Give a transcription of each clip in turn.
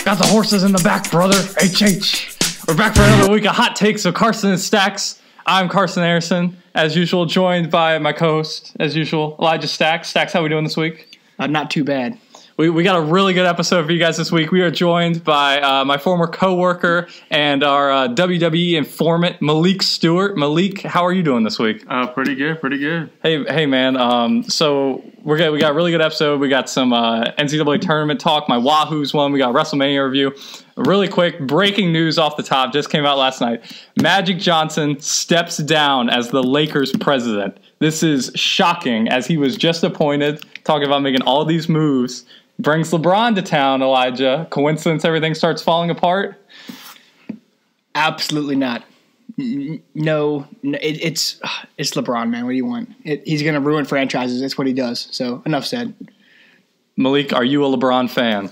Got the horses in the back, brother. HH. We're back for another week of hot takes of Carson and Stacks. I'm Carson Anderson, as usual, joined by my co-host, as usual, Elijah Stacks. Stacks, how are we doing this week? Not too bad. We got a really good episode for you guys this week. We are joined by my former co-worker and our WWE informant, Malik Stewart. Malik, how are you doing this week? Pretty good. Hey, man. So we got a really good episode. We got some NCAA Tournament talk. My Wahoo's one. We got Wrestlemania review. Really quick, breaking news off the top. Just came out last night. Magic Johnson steps down as the Lakers president. This is shocking, as he was just appointed, talking about making all these moves. Brings LeBron to town, Elijah. Coincidence, everything starts falling apart? Absolutely not. No, it's LeBron, man. What do you want? He's going to ruin franchises. That's what he does. So, enough said. Malik, are you a LeBron fan?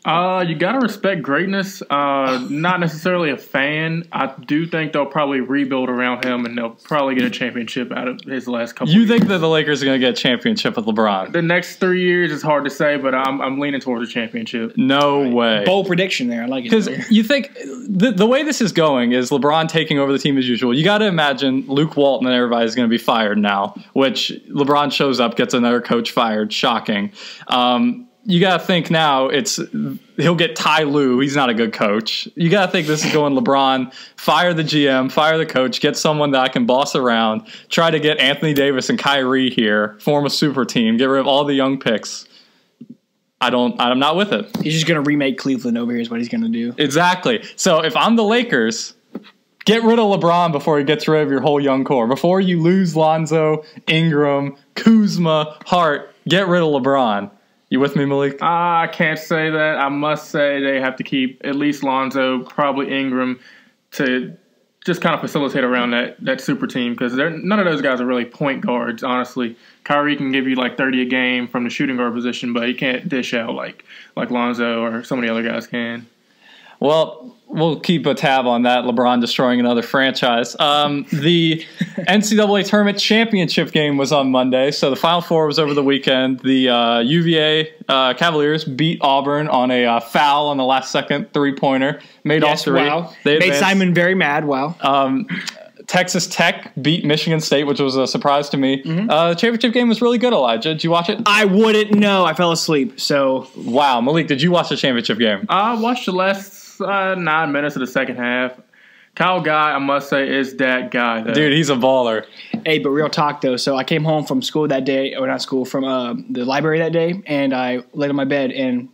You gotta respect greatness. Not necessarily a fan. I do think they'll probably rebuild around him, and they'll probably get a championship out of his last couple. You think that the Lakers are going to get a championship with LeBron? The next 3 years is hard to say, but I'm leaning towards a championship. No way. Bold prediction there. I like it. Because you think the way this is going is LeBron taking over the team as usual. You got to imagine Luke Walton and everybody's going to be fired now, which LeBron shows up, gets another coach fired. Shocking. You got to think now he'll get Ty Lue. He's not a good coach. You got to think this is going LeBron, fire the GM, fire the coach, get someone that I can boss around, try to get Anthony Davis and Kyrie here, form a super team, get rid of all the young picks. I'm not with it. He's just going to remake Cleveland over here is what he's going to do. Exactly. So if I'm the Lakers, get rid of LeBron before he gets rid of your whole young core. Before you lose Lonzo, Ingram, Kuzma, Hart, get rid of LeBron. You with me, Malik? I can't say that. I must say they have to keep at least Lonzo, probably Ingram, to just kind of facilitate around that super team, because none of those guys are really point guards, honestly. Kyrie can give you like 30 a game from the shooting guard position, but he can't dish out like Lonzo or so many other guys can. Well, we'll keep a tab on that, LeBron destroying another franchise. The NCAA Tournament championship game was on Monday, so the Final Four was over the weekend. The UVA Cavaliers beat Auburn on a foul on the last-second three-pointer. Made all three. Wow. Made Simon very mad. Wow. Texas Tech beat Michigan State, which was a surprise to me. Mm-hmm. The championship game was really good, Elijah. Did you watch it? I wouldn't know. I fell asleep. So wow. Malik, did you watch the championship game? I watched the last 9 minutes of the second half. Kyle Guy, I must say, is that guy. Dude, he's a baller. Hey, but real talk, though. So I came home from school that day, or not school, from the library that day, and I laid on my bed, and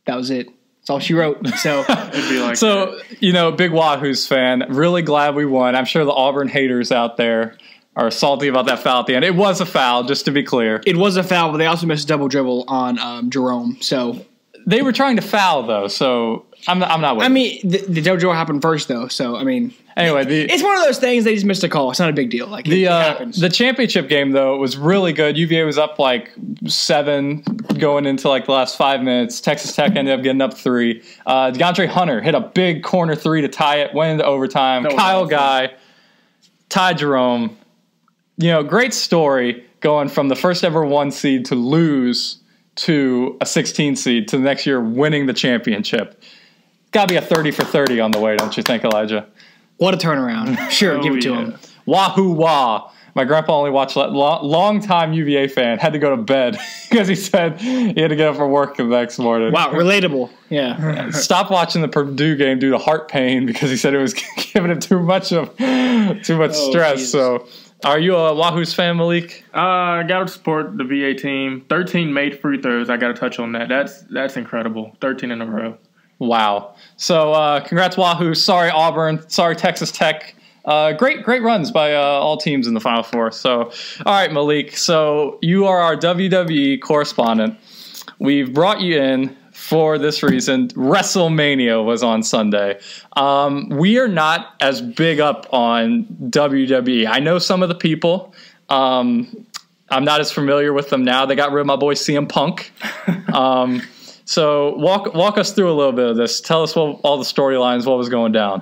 that was it. That's all she wrote. So, it'd be like big Wahoo's fan. Really glad we won. I'm sure the Auburn haters out there are salty about that foul at the end. It was a foul, just to be clear. It was a foul, but they also missed a double dribble on Jerome. So they were trying to foul, though, so I'm not with it. I mean, the double dribble happened first, though, so, I mean. Anyway, it's one of those things they just missed a call. It's not a big deal. Like, it happens. The championship game, though, was really good. UVA was up, 7 going into, the last 5 minutes. Texas Tech ended up getting up 3. DeAndre Hunter hit a big corner 3 to tie it, went into overtime. Kyle Guy, Ty Jerome. Great story going from the first ever 1 seed to lose to a 16 seed to the next year winning the championship. Got to be a 30 for 30 on the way, don't you think, Elijah? What a turnaround. Sure, give it to him. Wahoo wah. My grandpa only watched long-time UVA fan, had to go to bed because he said he had to get up for work the next morning. Wow, relatable. Yeah. Stopped watching the Purdue game due to heart pain because he said it was giving him too much stress. Jesus. So, are you a Wahoo's fan, Malik? I got to support the VA team. 13 made free throws. I got to touch on that. That's incredible. 13 in a row. Wow. So, congrats, Wahoo. Sorry, Auburn. Sorry, Texas Tech. Great runs by all teams in the Final Four. So, all right, Malik. So, you are our WWE correspondent. We've brought you in for this reason. Wrestlemania was on Sunday. We are not as big up on WWE. I know some of the people. I'm not as familiar with them now. They got rid of my boy CM Punk. So walk us through a little bit of this. Tell us all the storylines, what was going down.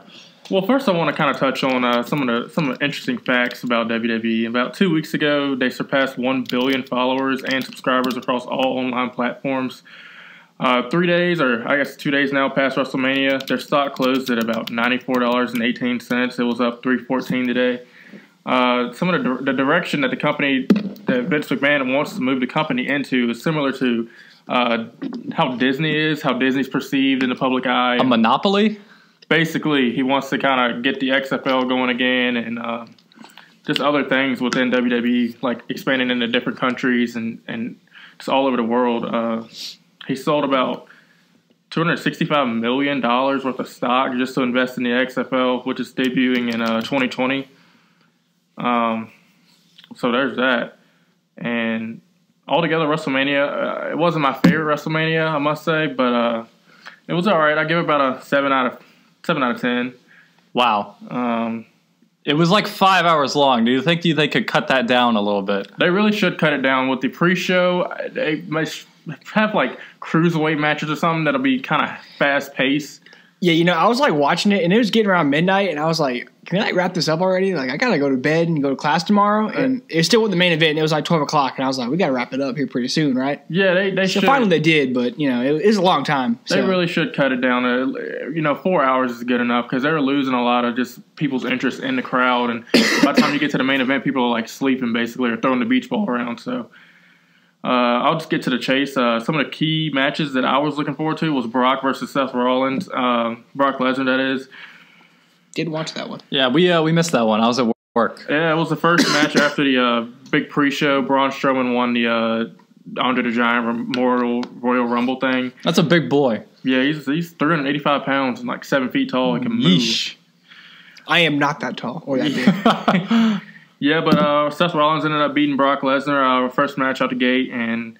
Well, first I want to kind of touch on some of the interesting facts about WWE. About 2 weeks ago, they surpassed 1 billion followers and subscribers across all online platforms. 3 days, or I guess 2 days now past WrestleMania, their stock closed at about $94.18. It was up $3.14 today. Some of the direction that the company, that Vince McMahon wants to move the company into, is similar to how Disney is, how Disney's perceived in the public eye. A monopoly? Basically, he wants to kind of get the XFL going again, and just other things within WWE, like expanding into different countries and just all over the world. He sold about $265 million worth of stock just to invest in the XFL, which is debuting in 2020. So there's that. And altogether, WrestleMania, it wasn't my favorite WrestleMania, I must say, but it was all right. I give it about a 7 out of 10. Wow. It was like 5 hours long. Do you think they could cut that down a little bit? They really should cut it down. With the pre-show, they might have like cruiserweight matches or something that'll be kind of fast-paced. Yeah, I was like watching it, and it was getting around midnight, and I was like, can we like wrap this up already? Like, I gotta go to bed and go to class tomorrow, and it still wasn't the main event. And it was like 12 o'clock, and I was like, we gotta wrap it up here pretty soon, right? Yeah, they should. Finally they did, but it was a long time. They really should cut it down. 4 hours is good enough because they were losing a lot of just people's interest in the crowd, and by the time you get to the main event, people are like sleeping basically or throwing the beach ball around. So. I'll just get to the chase. Some of the key matches that I was looking forward to was Brock versus Seth Rollins. Brock Lesnar, that is. Didn't watch that one. Yeah, we missed that one. I was at work. Yeah, it was the first match after the big pre-show. Braun Strowman won the Andre the Giant Memorial Royal Rumble thing. That's a big boy. Yeah, he's 385 pounds and like 7 feet tall. He can move. Yeesh. I am not that tall or that big. Yeah, but Seth Rollins ended up beating Brock Lesnar first match out the gate, and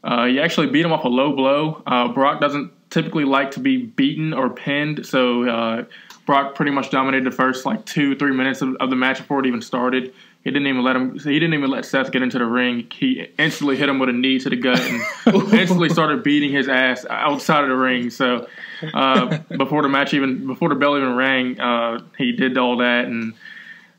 he actually beat him off a low blow. Brock doesn't typically like to be beaten or pinned, so Brock pretty much dominated the first like 2-3 minutes of the match before it even started. He didn't even let Seth get into the ring. He instantly hit him with a knee to the gut and instantly started beating his ass outside of the ring. So before the bell even rang, he did all that, and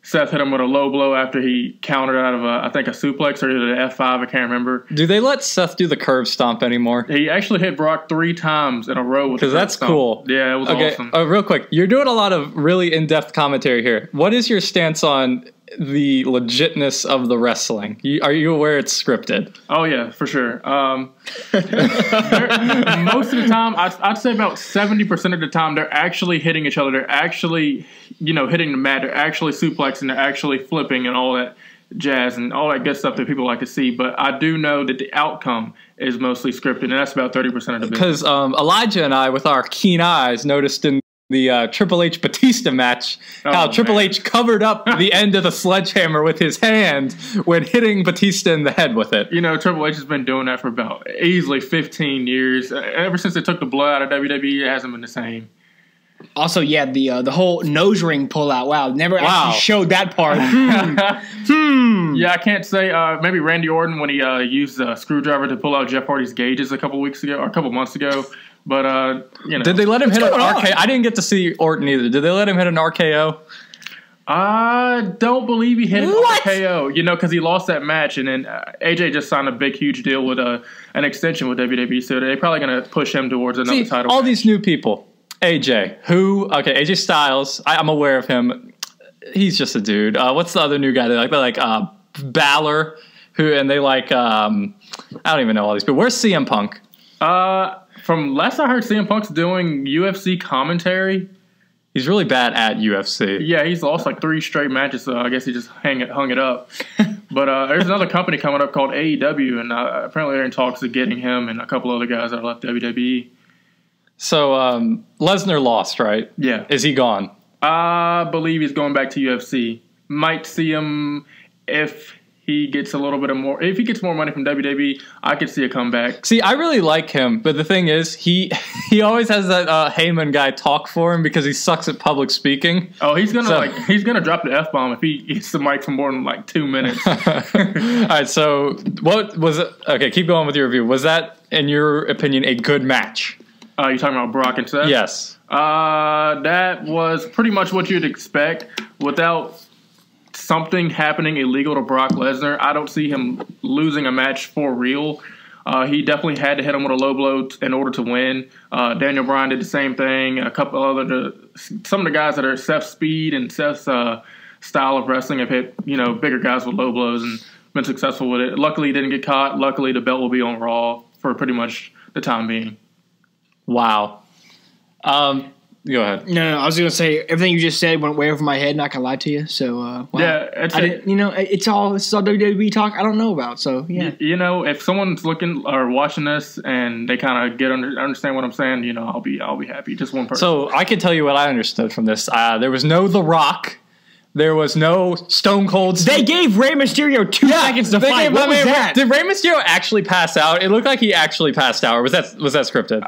Seth hit him with a low blow after he countered out of I think a suplex or either the F5. I can't remember. Do they let Seth do the curb stomp anymore? He actually hit Brock 3 times in a row. Because that's cool. Yeah, it was awesome. Real quick, you're doing a lot of really in-depth commentary here. What is your stance on the legitness of the wrestling? Are you aware it's scripted? Oh, yeah, for sure. Most of the time, I'd say about 70% of the time, they're actually hitting each other. They're actually, hitting the mat. They're actually suplexing. They're actually flipping and all that jazz and all that good stuff that people like to see. But I do know that the outcome is mostly scripted, and that's about 30% of the business. Because Elijah and I, with our keen eyes, noticed in the Triple H Batista match, how Triple H covered up the end of the sledgehammer with his hand when hitting Batista in the head with it. Triple H has been doing that for about easily 15 years. Ever since they took the blood out of WWE, it hasn't been the same. Also, yeah, the whole nose ring pullout. Wow, never actually showed that part. Yeah, I can't say. Maybe Randy Orton when he used a screwdriver to pull out Jeff Hardy's gauges a couple months ago. But, Did they let him hit an RKO? I didn't get to see Orton either. Did they let him hit an RKO? I don't believe he hit an RKO, because he lost that match. And then AJ just signed a big, huge deal with an extension with WWE. So they're probably going to push him towards another title all match. These new people. AJ Styles. I'm aware of him. He's just a dude. What's the other new guy? They like Balor, and they like, I don't even know all these people. Where's CM Punk? From last I heard, CM Punk's doing UFC commentary. He's really bad at UFC. Yeah, he's lost like 3 straight matches, so I guess he just hung it up. But there's another company coming up called AEW, and apparently they're in talks of getting him and a couple other guys that left WWE. So Lesnar lost, right? Yeah. Is he gone? I believe he's going back to UFC. Might see him if he gets a little bit of more. If he gets more money from WWE, I could see a comeback. See, I really like him, but the thing is, he always has that Heyman guy talk for him because he sucks at public speaking. Oh, he's gonna drop the F-bomb if he gets the mic for more than like 2 minutes. All right, so what was it? Okay, keep going with your review. Was that, in your opinion, a good match? You talking about Brock and Seth? Yes. That was pretty much what you'd expect without something happening illegal to Brock Lesnar. I don't see him losing a match for real. He definitely had to hit him with a low blow in order to win. Daniel Bryan did the same thing. Some of the guys that are Seth's speed and Seth's style of wrestling have hit bigger guys with low blows and been successful with it. Luckily, he didn't get caught. Luckily, the belt will be on Raw for pretty much the time being. Wow. Go ahead. No, I was going to say everything you just said went way over my head. Not gonna lie to you. So wow. Yeah, this is all WWE talk I don't know about. So yeah, if someone's looking or watching this and they kind of understand what I'm saying, I'll be happy. Just one person. So I can tell you what I understood from this. There was no The Rock. There was no Stone Cold. They gave Rey Mysterio 2 seconds to fight. What was that? Did Rey Mysterio actually pass out? It looked like he actually passed out. Or was that scripted?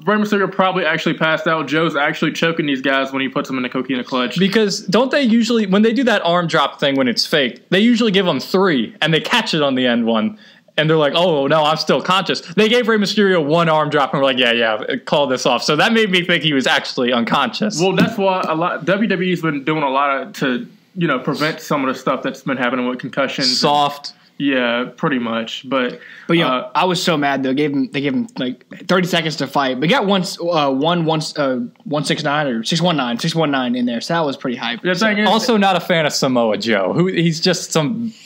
Rey Mysterio probably actually passed out. Joe's actually choking these guys when he puts them in the coquina clutch. Because don't they usually, when they do that arm drop thing when it's fake, they usually give them 3 and they catch it on the end one. And they're like, oh, no, I'm still conscious. They gave Rey Mysterio 1 arm drop and were like, yeah, call this off. So that made me think he was actually unconscious. Well, that's why WWE's been doing a lot to prevent some of the stuff that's been happening with concussions. Soft. Yeah, pretty much. But I was so mad though. They gave him like 30 seconds to fight. But he got 169 or 619 in there. So that was pretty hype. Also not a fan of Samoa Joe. He's just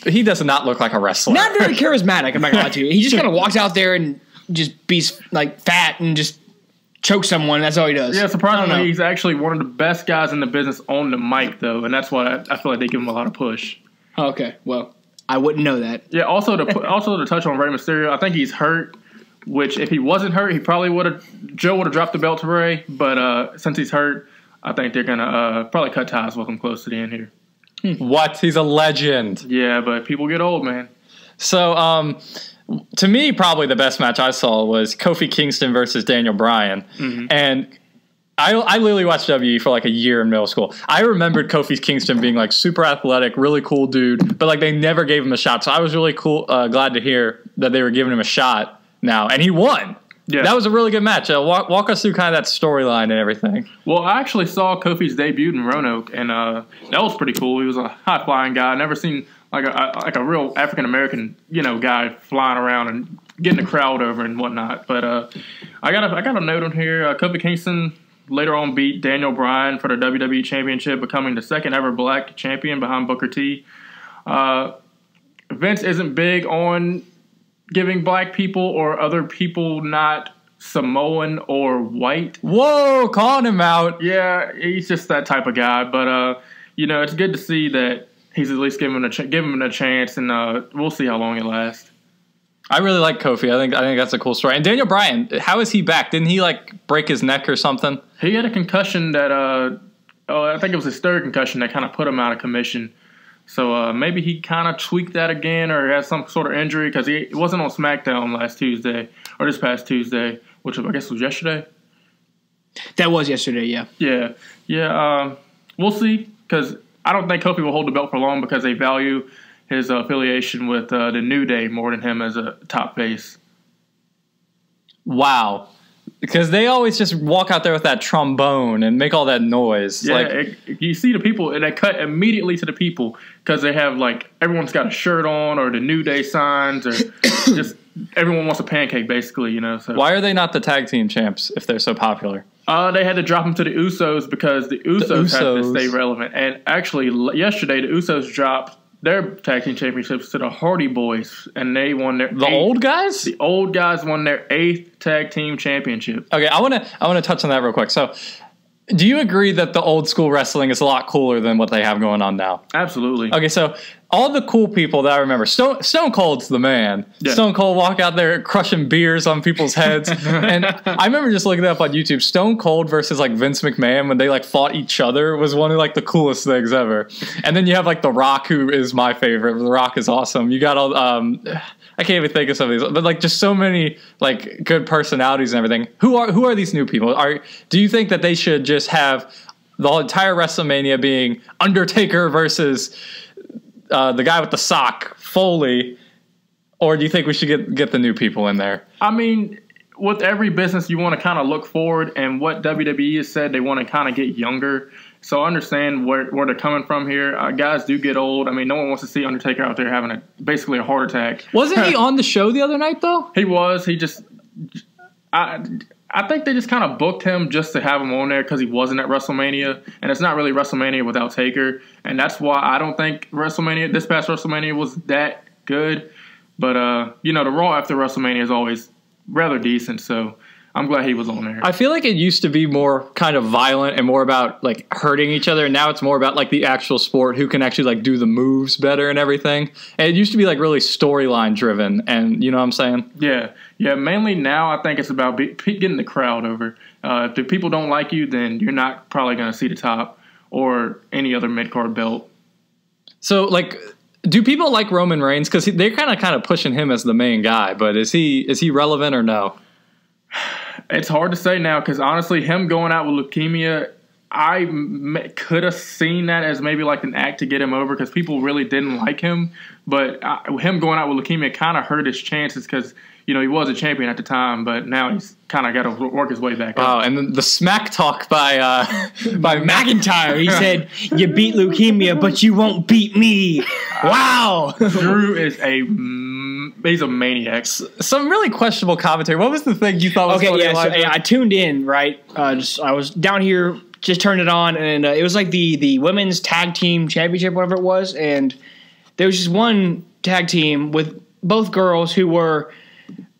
he does not look like a wrestler. Not very charismatic, I'm not gonna lie to you. He just kind of walks out there and just be like fat and just choke someone. That's all he does. Yeah, surprisingly, he's actually one of the best guys in the business on the mic though, and that's why I feel like they give him a lot of push. Okay, well, I wouldn't know that. Yeah. Also to touch on Rey Mysterio, I think he's hurt. Which if he wasn't hurt, Joe would have dropped the belt to Rey. But since he's hurt, I think they're gonna probably cut ties with him close to the end here. What? He's a legend. Yeah, but people get old, man. So to me, probably the best match I saw was Kofi Kingston versus Daniel Bryan, and I literally watched WWE for like a year in middle school. I remembered Kofi Kingston being like super athletic, really cool dude, but like they never gave him a shot. So I was really glad to hear that they were giving him a shot now, and he won. Yeah. That was a really good match. Walk us through kind of that storyline and everything. Well, I actually saw Kofi's debut in Roanoke, and that was pretty cool. He was a high flying guy. I never seen like a real African American guy flying around and getting the crowd over and whatnot. But I got a note on here. Kofi Kingston later on beat Daniel Bryan for the WWE Championship, becoming the second ever black champion behind Booker T. Vince isn't big on giving black people or other people not Samoan or white. Whoa, calling him out. Yeah, he's just that type of guy. But, it's good to see that he's at least giving him a chance, and we'll see how long it lasts. I really like Kofi. I think that's a cool story. And Daniel Bryan, how is he back? Didn't he like break his neck or something? He had a concussion that I think it was his third concussion that kind of put him out of commission. So maybe he kind of tweaked that again or has some sort of injury because he wasn't on SmackDown last Tuesday or this past Tuesday, which I guess was yesterday. That was yesterday, yeah. Yeah. We'll see because I don't think Kofi will hold the belt for long because they value his affiliation with the New Day more than him as a top face. Wow. Because they always just walk out there with that trombone and make all that noise. Yeah, you see the people, and they cut immediately to the people because they have, everyone's got a shirt on or the New Day signs or just everyone wants a pancake, basically, So why are they not the tag team champs if they're so popular? They had to drop them to the Usos because the Usos had to stay relevant. And actually, yesterday, the Usos dropped their tag team championships to the Hardy Boys, and they won their old guys. The old guys won their 8th tag team championship. Okay, I want to touch on that real quick. So, do you agree that the old school wrestling is a lot cooler than what they have going on now? Absolutely. Okay, so all the cool people that I remember, Stone Cold's the man. Yeah. Stone Cold walk out there crushing beers on people's heads. And I remember just looking it up on YouTube. Stone Cold versus Vince McMahon when they fought each other was one of the coolest things ever. And then you have The Rock, who is my favorite. The Rock is awesome. You got all I can't even think of some of these, but just so many good personalities and everything. Who are these new people? Do you think that they should just have the entire WrestleMania being Undertaker versus the guy with the sock, Foley, or do you think we should get the new people in there? I mean, with every business, you want to kind of look forward, and what WWE has said, they want to kind of get younger So I understand where they're coming from here. Guys do get old. I mean, no one wants to see Undertaker out there having basically a heart attack. Wasn't he on the show the other night, though? He was. He just I think they just kind of booked him just to have him on there because he wasn't at WrestleMania, and it's not really WrestleMania without Taker, and that's why I don't think this past WrestleMania was that good. But the Raw after WrestleMania is always rather decent, so I'm glad he was on there. I feel like it used to be more kind of violent and more about like hurting each other. And now it's more about like the actual sport, who can actually like do the moves better and everything. And it used to be like really storyline driven. And you know what I'm saying? Yeah. Mainly now I think it's about getting the crowd over. If the people don't like you, then you're not probably going to see the top or any other mid-card belt. So like, do people like Roman Reigns? Because they're kind of pushing him as the main guy. But is he relevant or no? It's hard to say now because, honestly, him going out with leukemia, I could have seen that as maybe like an act to get him over because people really didn't like him. But him going out with leukemia kind of hurt his chances because, he was a champion at the time, but now he's kind of got to work his way back up. Oh, and the smack talk by McIntyre. He said, "You beat leukemia, but you won't beat me." Wow. Drew is he's a maniac. Some really questionable commentary. What was the thing you thought was okay? Yeah, so, I I tuned in. Right, I was down here, just turned it on, and it was like the women's tag team championship, whatever it was, and there was just one tag team with both girls who were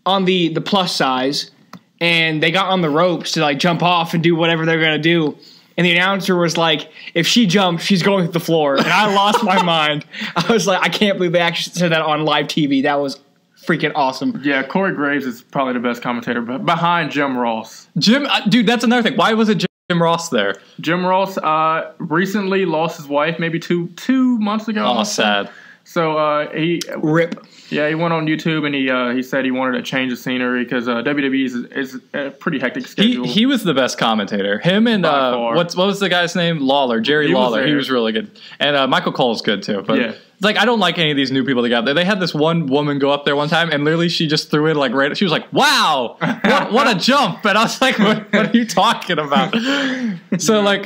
on the plus size, and they got on the ropes to like jump off and do whatever they're gonna do. And the announcer was like, if she jumps, she's going to the floor. And I lost my mind. I was like, I can't believe they actually said that on live TV. That was freaking awesome. Yeah, Corey Graves is probably the best commentator, but behind Jim Ross. Dude, that's another thing. Why was it Jim Ross there? Jim Ross recently lost his wife maybe two months ago. Oh, sad. So he rip. Yeah, he went on YouTube and he said he wanted to change the scenery because WWE is a pretty hectic schedule. He was the best commentator. Him and what was the guy's name? Lawler, Jerry Lawler. He was really good, and Michael Cole's good too. But yeah. It's like I don't like any of these new people that got there. They had this one woman go up there one time, and literally she just threw in like right. She was like, "Wow, what a jump!" And I was like, "What are you talking about?" So like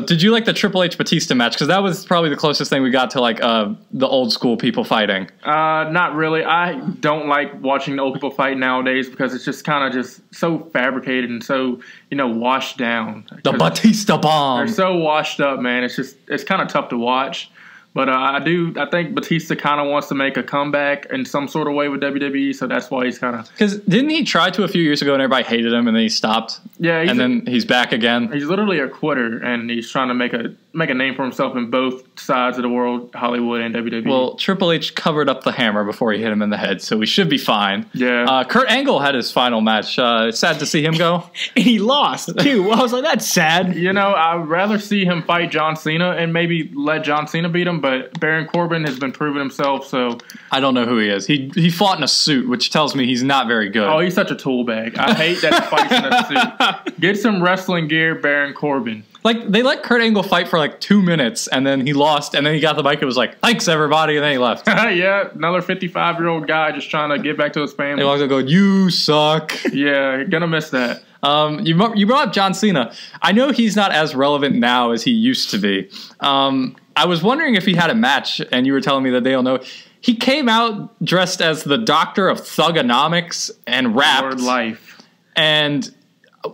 did you like the Triple H Batista match? Because that was probably the closest thing we got to like the old school people fighting. Not really. I don't like watching the old people fight nowadays because it's just kind of just so fabricated and so washed down. The Batista bomb. They're so washed up, man. It's kind of tough to watch. But I think Batista kind of wants to make a comeback in some sort of way with WWE, so that's why he's kind of... Because didn't he try to a few years ago and everybody hated him and then he stopped? Yeah. Then he's back again? He's literally a quitter, and he's trying to make a name for himself in both sides of the world, Hollywood and WWE. Well, Triple H covered up the hammer before he hit him in the head, so we should be fine. Yeah. Kurt Angle had his final match. Sad to see him go. And he lost, too. Well, I was like, that's sad. I'd rather see him fight John Cena and maybe let John Cena beat him, but Baron Corbin has been proving himself, so... I don't know who he is. He fought in a suit, which tells me he's not very good. Oh, he's such a tool bag. I hate that he fights in a suit. Get some wrestling gear, Baron Corbin. Like, they let Kurt Angle fight for like 2 minutes, and then he lost, and then he got the mic and was like, "Thanks, everybody," and then he left. Yeah, another 55-year-old guy just trying to get back to his family. He walks up going, "You suck." Yeah, gonna miss that. You brought up John Cena. I know he's not as relevant now as he used to be. I was wondering if he had a match, and you were telling me that they don't know. He came out dressed as the Doctor of Thugonomics and rapped. Word life. And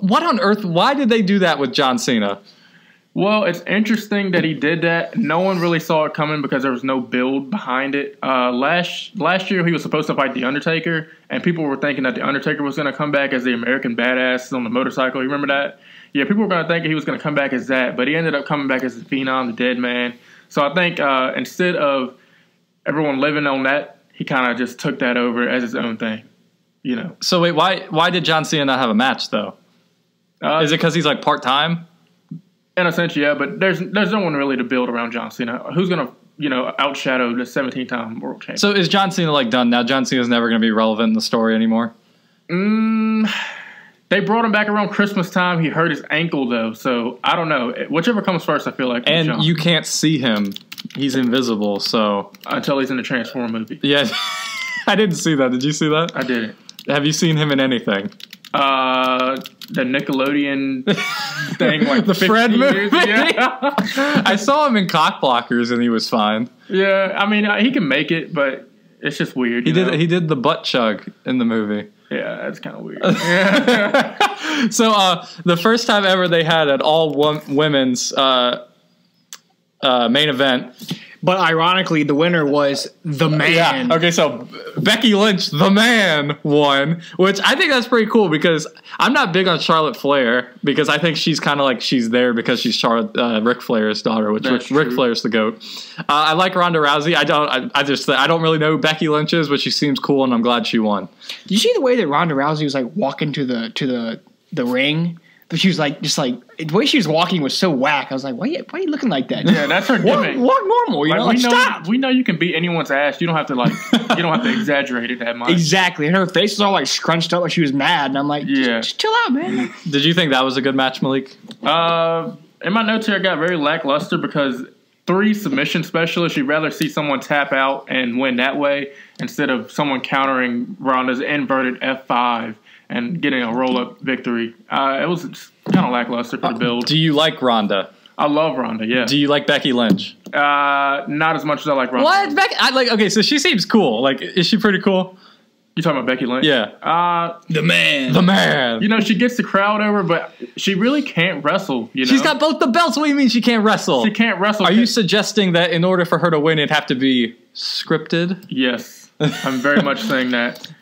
what on earth? Why did they do that with John Cena? Well, it's interesting that he did that. No one really saw it coming because there was no build behind it. Last year, he was supposed to fight The Undertaker, and people were thinking that The Undertaker was going to come back as the American Badass on the motorcycle. You remember that? Yeah, people were going to think he was going to come back as that, but he ended up coming back as the Phenom, the Dead Man. So I think instead of everyone living on that, he kind of just took that over as his own thing. So wait, why did John Cena not have a match though? Is it because he's like part-time? In a sense, yeah, but there's no one really to build around John Cena. Who's gonna outshadow the 17-time world champion? So is John Cena like done now? John Cena's never gonna be relevant in the story anymore. They brought him back around Christmas time. He hurt his ankle though, so I don't know. Whichever comes first, I feel like. And John. You can't see him; he's invisible. So until he's in the Transformer movie. Yeah, I didn't see that. Did you see that? I didn't. Have you seen him in anything? The Nickelodeon thing, like the Fred movie. Yeah. I saw him in Cock Blockers and he was fine. Yeah, I mean he can make it, but it's just weird. He did the butt chug in the movie. Yeah, that's kind of weird. So the first time ever they had an all women's main event. But ironically, the winner was the man. Yeah. Okay, so Becky Lynch, the man, won, which I think that's pretty cool because I'm not big on Charlotte Flair because I think she's kind of like she's there because she's Ric Flair's daughter, which Ric Flair's the GOAT. I like Ronda Rousey. I don't really know who Becky Lynch is, but she seems cool, and I'm glad she won. Did you see the way that Ronda Rousey was like walking to the ring? But she was like, just like the way she was walking was so whack. I was like, why are you looking like that? Yeah, that's her gimmick. Walk normal, you know. Like, stop. We know you can beat anyone's ass. You don't have to exaggerate it that much. Exactly. And her face was all like scrunched up, like she was mad. And I'm like, just chill out, man. Did you think that was a good match, Malik? In my notes here, I got very lackluster because 3 submission specialists. You'd rather see someone tap out and win that way instead of someone countering Ronda's inverted F5. And getting a roll-up victory. It was kind of lackluster for the build. Do you like Ronda? I love Ronda, yeah. Do you like Becky Lynch? Not as much as I like Ronda. What? Okay, so she seems cool. Like, is she pretty cool? You talking about Becky Lynch? Yeah. The man. The man. You know, she gets the crowd over, but she really can't wrestle, you know? She's got both the belts. What do you mean she can't wrestle? She can't wrestle. Are you suggesting that in order for her to win, it'd have to be scripted? Yes. I'm very much saying that.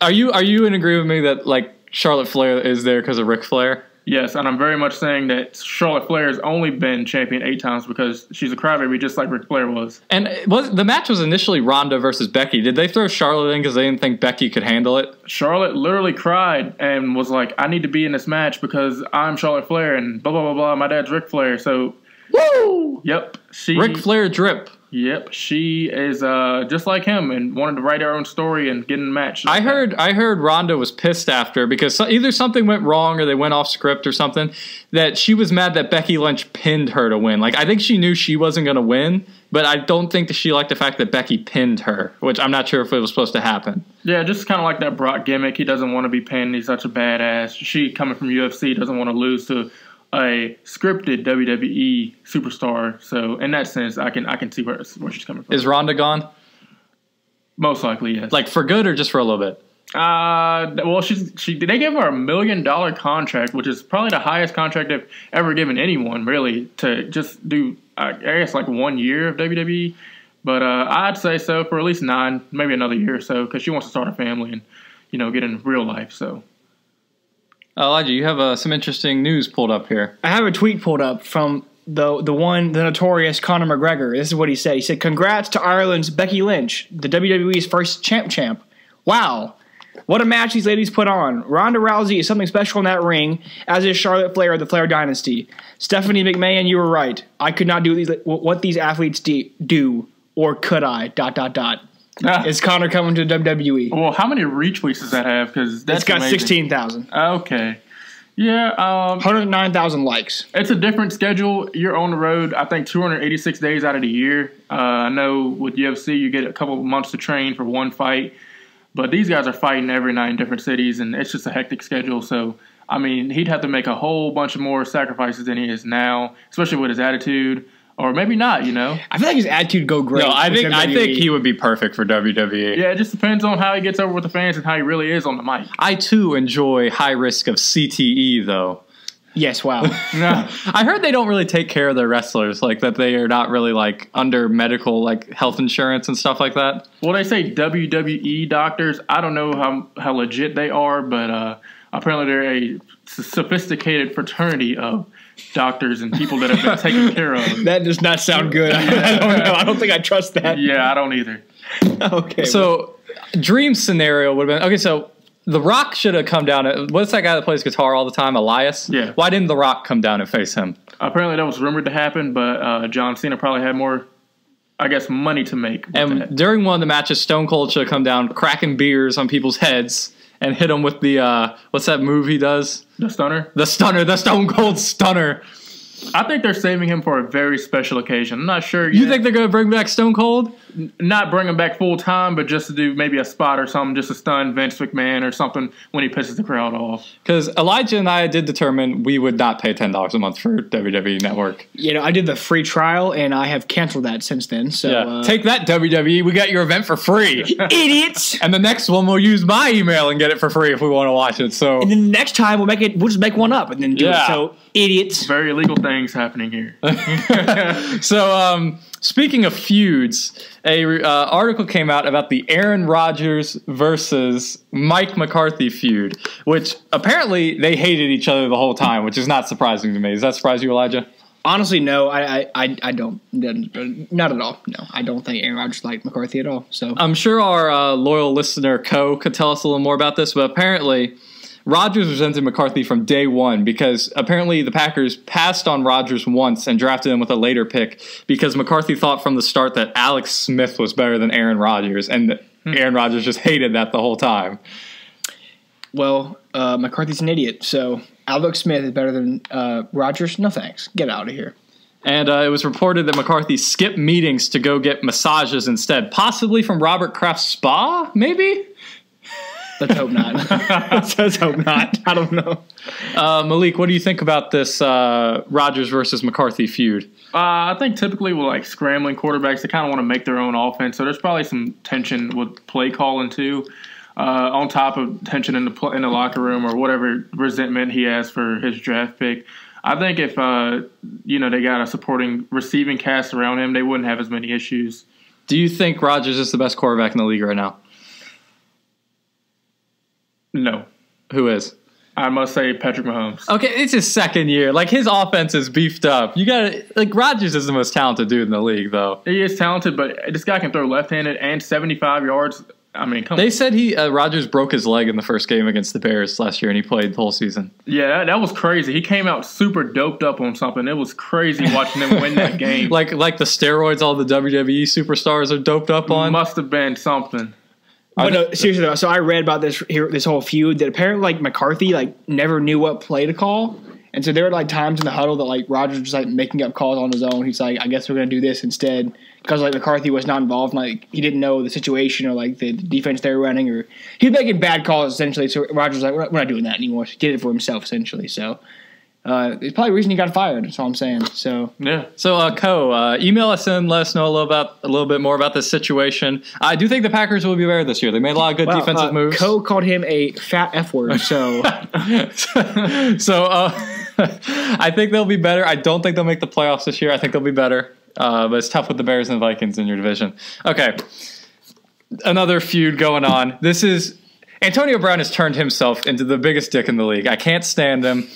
Are you in agreement with me that like Charlotte Flair is there because of Ric Flair? Yes, and I'm very much saying that Charlotte Flair has only been champion 8 times because she's a crybaby just like Ric Flair was. And the match was initially Ronda versus Becky. Did they throw Charlotte in because they didn't think Becky could handle it? Charlotte literally cried and was like, I need to be in this match because I'm Charlotte Flair and blah, blah, blah, blah. My dad's Ric Flair. So, woo! Yep. Ric Flair drip. Yep, she is just like him and wanted to write her own story and get in a match. I heard Ronda was pissed after because either something went wrong or they went off script or something, that she was mad that Becky Lynch pinned her to win. Like, I think she knew she wasn't going to win, but I don't think that she liked the fact that Becky pinned her, which I'm not sure if it was supposed to happen. Yeah, just kind of like that Brock gimmick. He doesn't want to be pinned. He's such a badass. She, coming from UFC, doesn't want to lose to a scripted WWE superstar. So in that sense, I can see where she's coming from. Is Ronda gone? Most likely, yes. Like for good or just for a little bit? Well, they gave her $1 million contract, which is probably the highest contract they've ever given anyone, really, to just do I guess like 1 year of WWE. But I'd say so for at least 9, maybe another year or so, because she wants to start a family and get in real life. So. Elijah, you have some interesting news pulled up here. I have a tweet pulled up from the notorious Conor McGregor. This is what he said. He said, "Congrats to Ireland's Becky Lynch, the WWE's first champ. Wow, what a match these ladies put on. Ronda Rousey is something special in that ring, as is Charlotte Flair of the Flair Dynasty. Stephanie McMahon, you were right. I could not do what these athletes do, or could I? ... Is Conor coming to WWE? Well, how many retweets does that have? Because that's got 16,000. Okay, yeah, 109,000 likes. It's a different schedule. You're on the road, I think, 286 days out of the year. I know with UFC, you get a couple of months to train for one fight, but these guys are fighting every night in different cities, and it's just a hectic schedule. So, I mean, he'd have to make a whole bunch of more sacrifices than he is now, especially with his attitude. Or maybe not, I feel like his attitude go great. No, I think he would be perfect for WWE. Yeah, it just depends on how he gets over with the fans and how he really is on the mic. I, too, enjoy high risk of CTE, though. Yes, wow. I heard they don't really take care of their wrestlers, like that they are not really like under medical like health insurance and stuff like that. Well, they say WWE doctors. I don't know how legit they are, but apparently they're a sophisticated fraternity of doctors and people that have been taken care of. That does not sound good. I don't know. I don't think I trust that. Yeah, I don't either. Okay. So, dream scenario would have been, okay, so The Rock should have come down. What's that guy that plays guitar all the time, Elias? Yeah. Why didn't The Rock come down and face him? Apparently that was rumored to happen, but John Cena probably had more, I guess, money to make. And during one of the matches, Stone Cold should have come down cracking beers on people's heads and hit him with the, what's that move he does? The stunner? The stunner, the Stone Cold stunner. I think they're saving him for a very special occasion. I'm not sure yet. You think they're going to bring back Stone Cold? not bring him back full time, but just to do maybe a spot or something, just to stun Vince McMahon or something when he pisses the crowd off. Because Elijah and I did determine we would not pay $10 a month for WWE Network. I did the free trial, and I have canceled that since then. So take that, WWE. We got your event for free. Idiots. And the next one, we'll use my email and get it for free if we want to watch it. So, and then the next time, we'll just make one up and then do it. So, idiots. Very illegal things happening here. So, speaking of feuds, a article came out about the Aaron Rodgers versus Mike McCarthy feud, which apparently they hated each other the whole time, which is not surprising to me. Does that surprise you, Elijah? Honestly, no, I don't. Not at all. No, I don't think Aaron Rodgers liked McCarthy at all. So I'm sure our loyal listener, could tell us a little more about this, but apparently Rodgers resented McCarthy from day one because apparently the Packers passed on Rodgers once and drafted him with a later pick because McCarthy thought from the start that Alex Smith was better than Aaron Rodgers, and Aaron Rodgers just hated that the whole time. Well, McCarthy's an idiot, so Alex Smith is better than Rodgers? No thanks. Get out of here. And it was reported that McCarthy skipped meetings to go get massages instead, possibly from Robert Kraft's spa, maybe? Let's hope not. Let's hope not. I don't know. Malik, what do you think about this Rodgers versus McCarthy feud? I think typically with like scrambling quarterbacks, they kind of want to make their own offense. So there's probably some tension with play calling too, on top of tension in the locker room or whatever resentment he has for his draft pick. I think if they got a supporting receiving cast around him, they wouldn't have as many issues. Do you think Rodgers is the best quarterback in the league right now? No. Who is? I must say Patrick Mahomes. Okay, it's his second year. Like, his offense is beefed up. You got Rodgers is the most talented dude in the league, though. He is talented, but this guy can throw left-handed and 75 yards. I mean, come on. They said Rodgers broke his leg in the first game against the Bears last year, and he played the whole season. Yeah, that was crazy. He came out super doped up on something. It was crazy watching him win that game. like the steroids all the WWE superstars are doped up on? Must have been something. But no, seriously though, so I read about this whole feud that apparently McCarthy never knew what play to call, and so there were times in the huddle that Rodgers was making up calls on his own. He's like, I guess we're gonna do this instead because McCarthy was not involved, he didn't know the situation or the defense they were running, or he was making bad calls essentially. So Rodgers was like, we're not doing that anymore. He did it for himself essentially. So. It's probably the reason he got fired. That's all I'm saying. So yeah. So email us in, let us know a little bit more about this situation. I do think the Packers will be better this year. They made a lot of good defensive moves. Called him a fat F word. So I think they'll be better. I don't think they'll make the playoffs this year. I think they'll be better. But it's tough with the Bears and the Vikings in your division. Okay, another feud going on. This is Antonio Brown has turned himself into the biggest dick in the league. I can't stand him.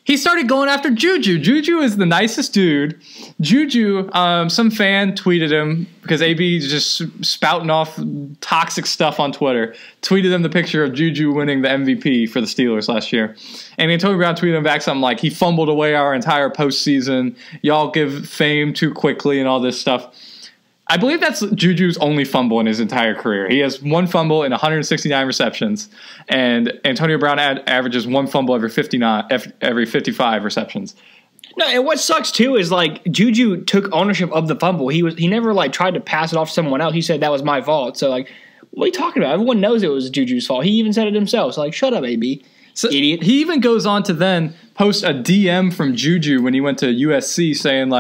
He started going after Juju. Juju is the nicest dude. Juju, some fan tweeted him because AB is just spouting off toxic stuff on Twitter. Tweeted him the picture of Juju winning the MVP for the Steelers last year. And Antonio Brown tweeted him back something like, he fumbled away our entire postseason. Y'all give fame too quickly and all this stuff. I believe that's Juju's only fumble in his entire career. He has one fumble in 169 receptions, and Antonio Brown averages one fumble every 55 receptions. No, and what sucks too is Juju took ownership of the fumble. He never tried to pass it off to someone else. He said that was my fault. So what are you talking about? Everyone knows it was Juju's fault. He even said it himself. So shut up, AB. So idiot. He even goes on to then post a DM from Juju when he went to USC saying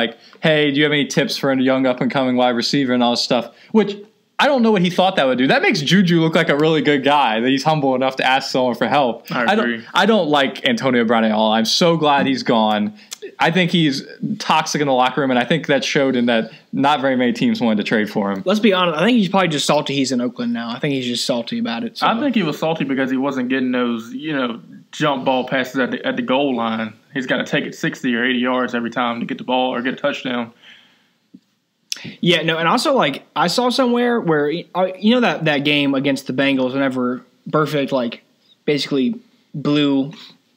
hey, do you have any tips for a young up-and-coming wide receiver and all this stuff, which I don't know what he thought that would do. That makes Juju look like a really good guy, that he's humble enough to ask someone for help. I agree. I don't like Antonio Brown at all. I'm so glad he's gone. I think he's toxic in the locker room, and I think that showed in that not very many teams wanted to trade for him. Let's be honest. I think he's probably just salty he's in Oakland now. I think he's just salty about it. So. I think he was salty because he wasn't getting those, jump ball passes at the goal line. He's got to take it 60 or 80 yards every time to get the ball or get a touchdown. Yeah, no, and also I saw somewhere where that game against the Bengals whenever Burfict basically blew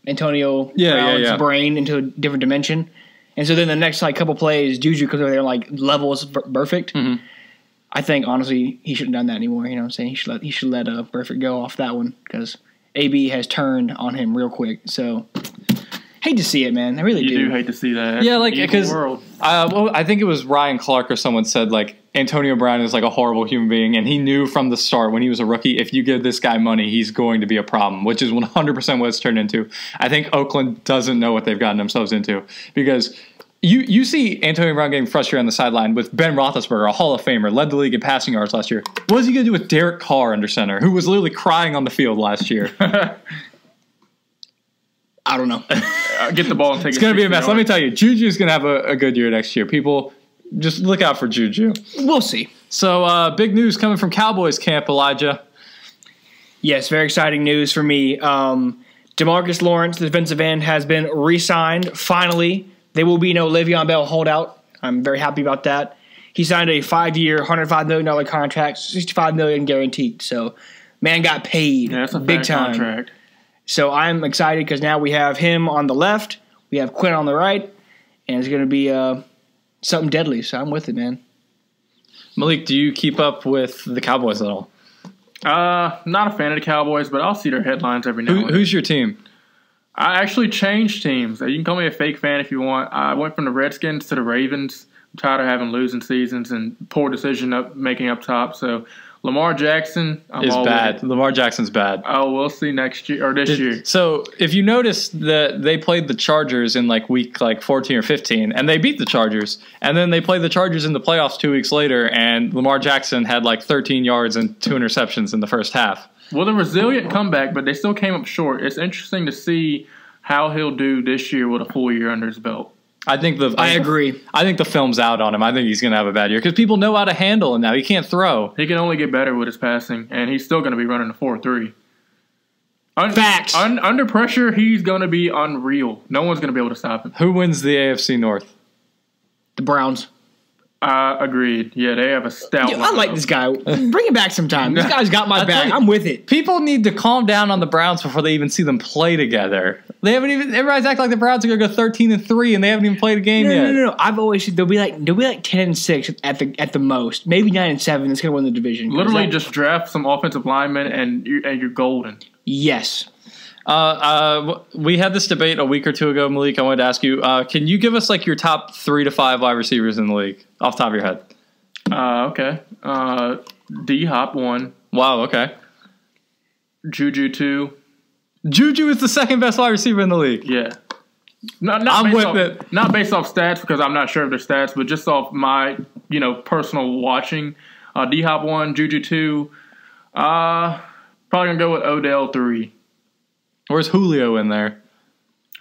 Antonio Brown's brain into a different dimension, and so then the next couple plays Juju comes over there and levels Burfict. Mm-hmm. I think honestly he shouldn't have done that anymore. You know what I'm saying? He should let Burfict go off that one because AB has turned on him real quick. So. Hate to see it, man. I really do. You do hate to see that. Yeah, because I think it was Ryan Clark or someone said Antonio Brown is like a horrible human being, and he knew from the start when he was a rookie, if you give this guy money, he's going to be a problem, which is 100% what it's turned into. I think Oakland doesn't know what they've gotten themselves into, because you see Antonio Brown getting frustrated on the sideline with Ben Roethlisberger, a Hall of Famer, led the league in passing yards last year. What is he going to do with Derek Carr under center, who was literally crying on the field last year? I don't know. Get the ball and take it. It's going to be a mess. Let me tell you, Juju is going to have a good year next year. People, just look out for Juju. We'll see. So, big news coming from Cowboys camp, Elijah. Yes, very exciting news for me. Demarcus Lawrence, the defensive end, has been re-signed. Finally, there will be no Le'Veon Bell holdout. I'm very happy about that. He signed a 5-year, $105 million contract, $65 million guaranteed. So, man got paid that's a big time. Contract. So I'm excited because now we have him on the left, we have Quinn on the right, and it's going to be something deadly. So I'm with it, man. Malik, do you keep up with the Cowboys at all? Not a fan of the Cowboys, but I'll see their headlines every now and then. Who's your team? I actually changed teams. You can call me a fake fan if you want. I went from the Redskins to the Ravens. I'm tired of having losing seasons and poor decision making up top. So Lamar Jackson is bad. Lamar Jackson's bad. Oh, we'll see next year or this year. So if you notice that they played the Chargers in week 14 or 15, and they beat the Chargers, and then they played the Chargers in the playoffs 2 weeks later, and Lamar Jackson had 13 yards and 2 interceptions in the first half. Well, the resilient comeback, but they still came up short. It's interesting to see how he'll do this year with a full year under his belt. I agree. I think the film's out on him. I think he's going to have a bad year because people know how to handle him now. He can't throw. He can only get better with his passing, and he's still going to be running a 4.3. Facts. Under pressure, he's going to be unreal. No one's going to be able to stop him. Who wins the AFC North? The Browns. Agreed. Yeah, they have a stout. I like this guy. Bring it back sometime. This guy's got my back. I'm with it. People need to calm down on the Browns before they even see them play together. They haven't even. Everybody's acting like the Browns are going to go 13-3, and they haven't even played a game yet. No. I've always said they'll be like 10-6 at the most, maybe 9-7. That's going to win the division. Literally, just draft some offensive linemen, and you're golden. Yes. We had this debate a week or two ago, Malik. I wanted to ask you, can you give us your top 3 to 5 wide receivers in the league off the top of your head? Okay. D-Hop 1. Wow, okay. Juju 2. Juju is the second best wide receiver in the league. Yeah. Not based off stats, because I'm not sure of their stats, but just off my, personal watching. D-Hop 1, Juju 2. Probably going to go with Odell 3. Where's Julio in there?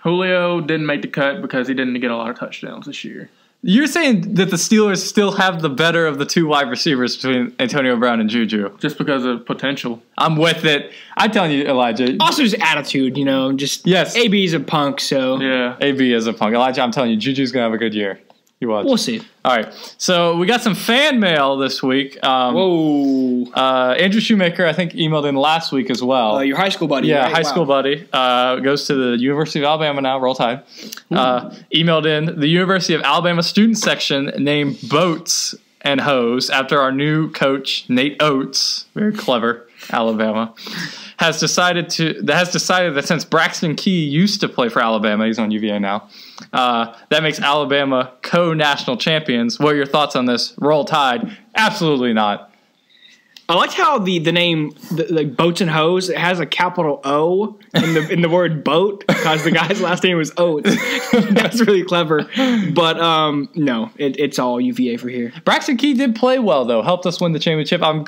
Julio didn't make the cut because he didn't get a lot of touchdowns this year. You're saying that the Steelers still have the better of the 2 wide receivers between Antonio Brown and Juju? Just because of potential. I'm with it. I'm telling you, Elijah. Also his attitude, just yes. AB is a punk, so. Yeah. AB is a punk. Elijah, I'm telling you, Juju's going to have a good year. You watch. We'll see. All right. So we got some fan mail this week. Whoa. Andrew Shoemaker, I think, emailed in last week as well. Your high school buddy. Yeah, right? high school buddy. Goes to the University of Alabama now. Roll Tide. Emailed in the University of Alabama student section named Boats and Hose after our new coach, Nate Oates, very clever, Alabama, has decided that since Braxton Key used to play for Alabama, he's on UVA now, that makes Alabama co-national champions. What are your thoughts on this? Roll Tide? Absolutely not. I liked how the name, like Boats and Hose, it has a capital O in the word boat because the guy's last name was Oates. That's really clever. But no, it's all UVA for here. Braxton Key did play well though, helped us win the championship. I'm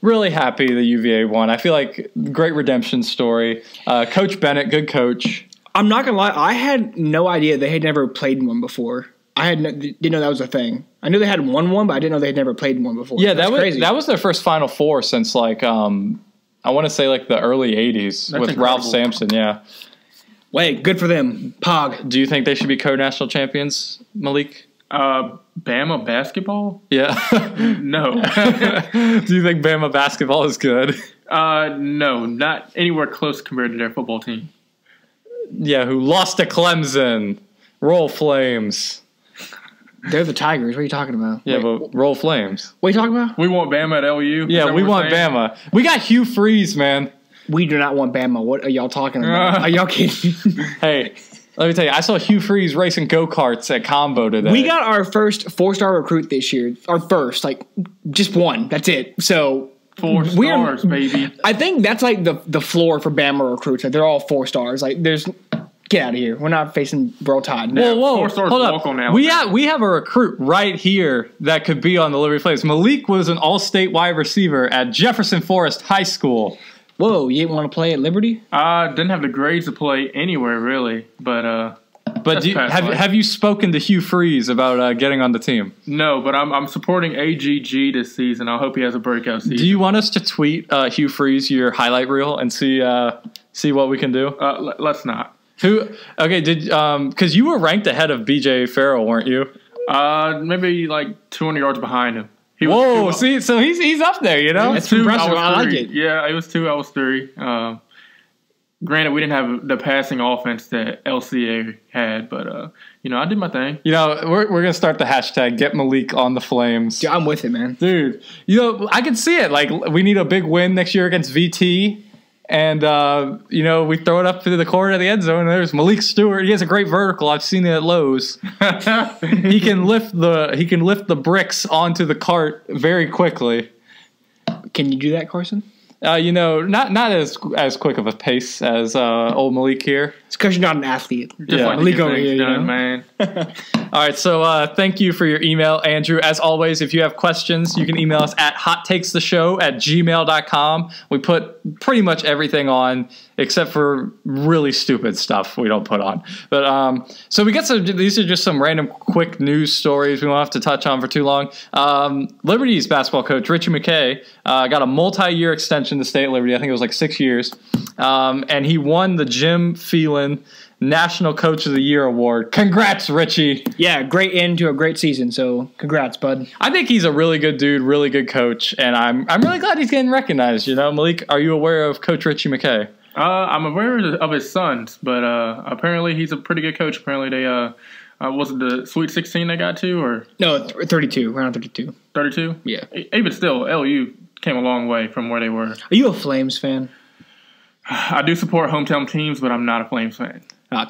really happy the UVA won. I feel like great redemption story. Coach Bennett, good coach. I'm not gonna lie, I had no idea they had never played in one before. Didn't know that was a thing. I knew they had won one, but I didn't know they had never played in one before. Yeah, That's crazy. That was their first Final Four since I want to say the early '80s with incredible. Ralph Sampson. Yeah. Wait, good for them. Pog. Do you think they should be co-national champions, Malik? Bama basketball? Yeah. No. Do you think Bama basketball is good? No, not anywhere close compared to their football team. Yeah, who lost to Clemson? Roll Flames. They're the Tigers. What are you talking about? Yeah, but Roll Flames. What are you talking about? We want Bama at LU. Yeah, we want Bama. We got Hugh Freeze, man. We do not want Bama. What are y'all talking about? Are y'all kidding? Hey, Let me tell you, I saw Hugh Freeze racing go-karts at Combo today. We got our first 4-star recruit this year. Our first, like, just one. That's it. So 4 stars, baby. I think that's like the floor for Bama recruits. Like, they're all 4 stars. Like, get out of here. We're not facing Roll Tide. Whoa, 4 stars hold walk up. on now. We have a recruit right here that could be on the Liberty Flames. Malik was an all-state wide receiver at Jefferson Forest High School. Whoa, you didn't want to play at Liberty? Didn't have the grades to play anywhere really, but have you spoken to Hugh Freeze about getting on the team? No, but I'm supporting AGG this season. I hope he has a breakout season. Do you want us to tweet Hugh Freeze your highlight reel and see what we can do? Let's not. Who? Okay, because you were ranked ahead of BJ Farrell, weren't you? Maybe like 200 yards behind him. Whoa! See, so he's up there, you know. That's impressive. I like it. Yeah, it was 2. I was 3. Granted, we didn't have the passing offense that LCA had, but I did my thing. We're gonna start the hashtag Get Malik on the Flames. Dude, I'm with it, man. Dude, I can see it. Like, we need a big win next year against VT. And, we throw it up to the corner of the end zone, and there's Malik Stewart. He has a great vertical. I've seen it at Lowe's. He can lift the bricks onto the cart very quickly. Can you do that, Carson? Not as quick of a pace as old Malik here. It's because you're not an athlete. Just like Malik over here, done, man. All right, so thank you for your email, Andrew. As always, if you have questions, you can email us at hottakestheshow@gmail.com. We put pretty much everything on except for really stupid stuff we don't put on. But so we got these are just some random quick news stories we won't have to touch on for too long. Liberty's basketball coach, Ritchie McKay, got a multi-year extension to stay at Liberty. I think it was like 6 years. And he won the Jim Phelan National Coach of the Year award. Congrats, Ritchie. Yeah, great end to a great season. So congrats, bud. I think he's a really good dude, really good coach, and I'm really glad he's getting recognized. Malik, are you aware of Coach Ritchie McKay? I'm aware of his sons, but apparently he's a pretty good coach. Apparently they was it the Sweet 16 they got to, or no, 32, around 32. 32? Yeah. Even still, LU came a long way from where they were. Are you a Flames fan? I do support hometown teams, but I'm not a Flames fan.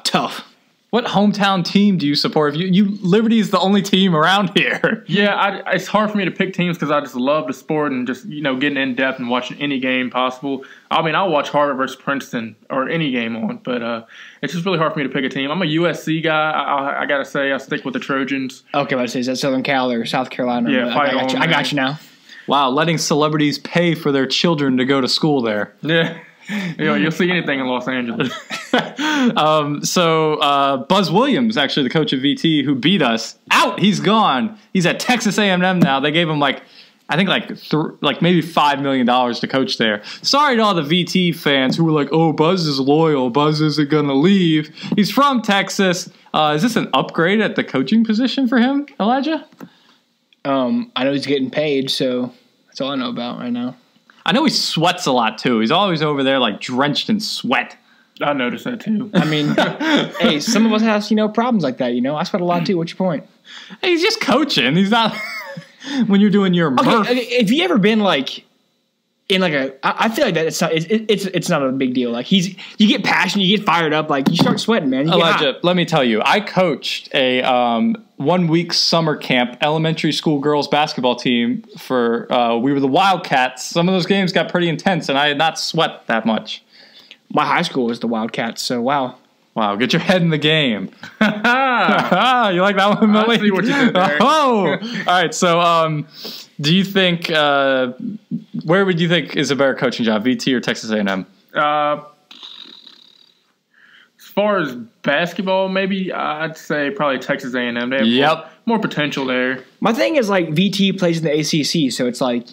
Tough. What hometown team do you support? Liberty is the only team around here. Yeah, it's hard for me to pick teams because I just love the sport and just getting in depth and watching any game possible. I mean, I'll watch Harvard versus Princeton or any game on, but it's just really hard for me to pick a team. I'm a USC guy. I gotta say, I stick with the Trojans. Okay, but is that Southern Cal or South Carolina? Yeah, I got you now. Wow, letting celebrities pay for their children to go to school there. Yeah. You'll see anything in Los Angeles. So Buzz Williams, actually the coach of VT, who beat us, out. He's gone. He's at Texas A&M now. They gave him maybe $5 million to coach there. Sorry to all the VT fans who were like, "Oh, Buzz is loyal. Buzz isn't gonna leave. He's from Texas." Is this an upgrade at the coaching position for him, Elijah? I know he's getting paid, so that's all I know about right now. I know he sweats a lot, too. He's always over there, like, drenched in sweat. I noticed that, too. I mean, hey, some of us have, problems like that, I sweat a lot, too. What's your point? Hey, he's just coaching. He's not – when you're doing your Murph. Okay, have you ever been, like – in like I feel like that it's not a big deal. Like you get passionate, you get fired up, like you start sweating, man. Elijah, let me tell you, I coached a 1 week summer camp elementary school girls basketball team for we were the Wildcats. Some of those games got pretty intense, and I had not sweat that much. My high school was the Wildcats, so wow. Wow, get your head in the game. You like that one, Malik? I see what you did there. Oh, all right. So, do you think where would you think is a better coaching job, VT or Texas A&M? As far as basketball, maybe I'd say probably Texas A&M. They have more potential there. My thing is like VT plays in the ACC, so it's like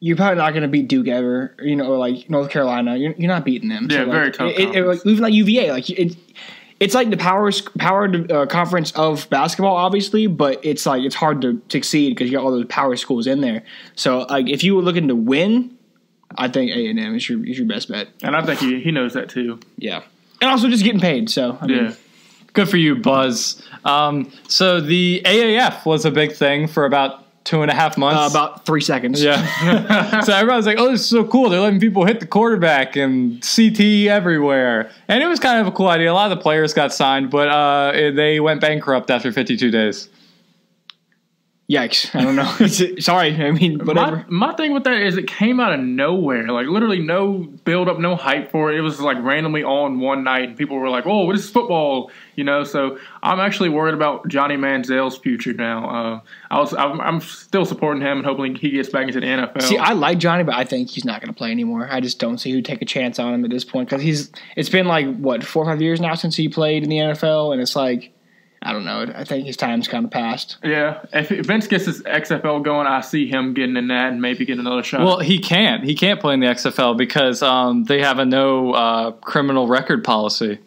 you're probably not going to beat Duke ever, or like North Carolina. You're not beating them. Yeah, so very tough. Even like UVA, like it's like the power conference of basketball, obviously, but it's like it's hard to succeed because you got all those power schools in there. So like if you were looking to win, I think A&M is your best bet. And I think he knows that too. Yeah, and also just getting paid. So I mean, good for you, Buzz. So the AAF was a big thing for about 2.5 months? About 3 seconds. Yeah. So everyone's like, oh, this is so cool. They're letting people hit the quarterback and CT everywhere. And it was kind of a cool idea. A lot of the players got signed, but they went bankrupt after 52 days. Yikes. I don't know. Sorry. I mean, whatever. My thing with that is it came out of nowhere. Like, literally no build-up, no hype for it. It was, like, randomly on one night, and people were like, oh, this is football, you know? So I'm actually worried about Johnny Manziel's future now. I'm still supporting him and hoping he gets back into the NFL. See, I like Johnny, but I think he's not going to play anymore. I just don't see who'd take a chance on him at this point because it's been, like, 4 or 5 years now since he played in the NFL, and it's like, I don't know. I think his time's kind of passed. Yeah. If Vince gets his XFL going, I see him getting in that and maybe getting another shot. Well, he can't. He can't play in the XFL because they have a no criminal record policy.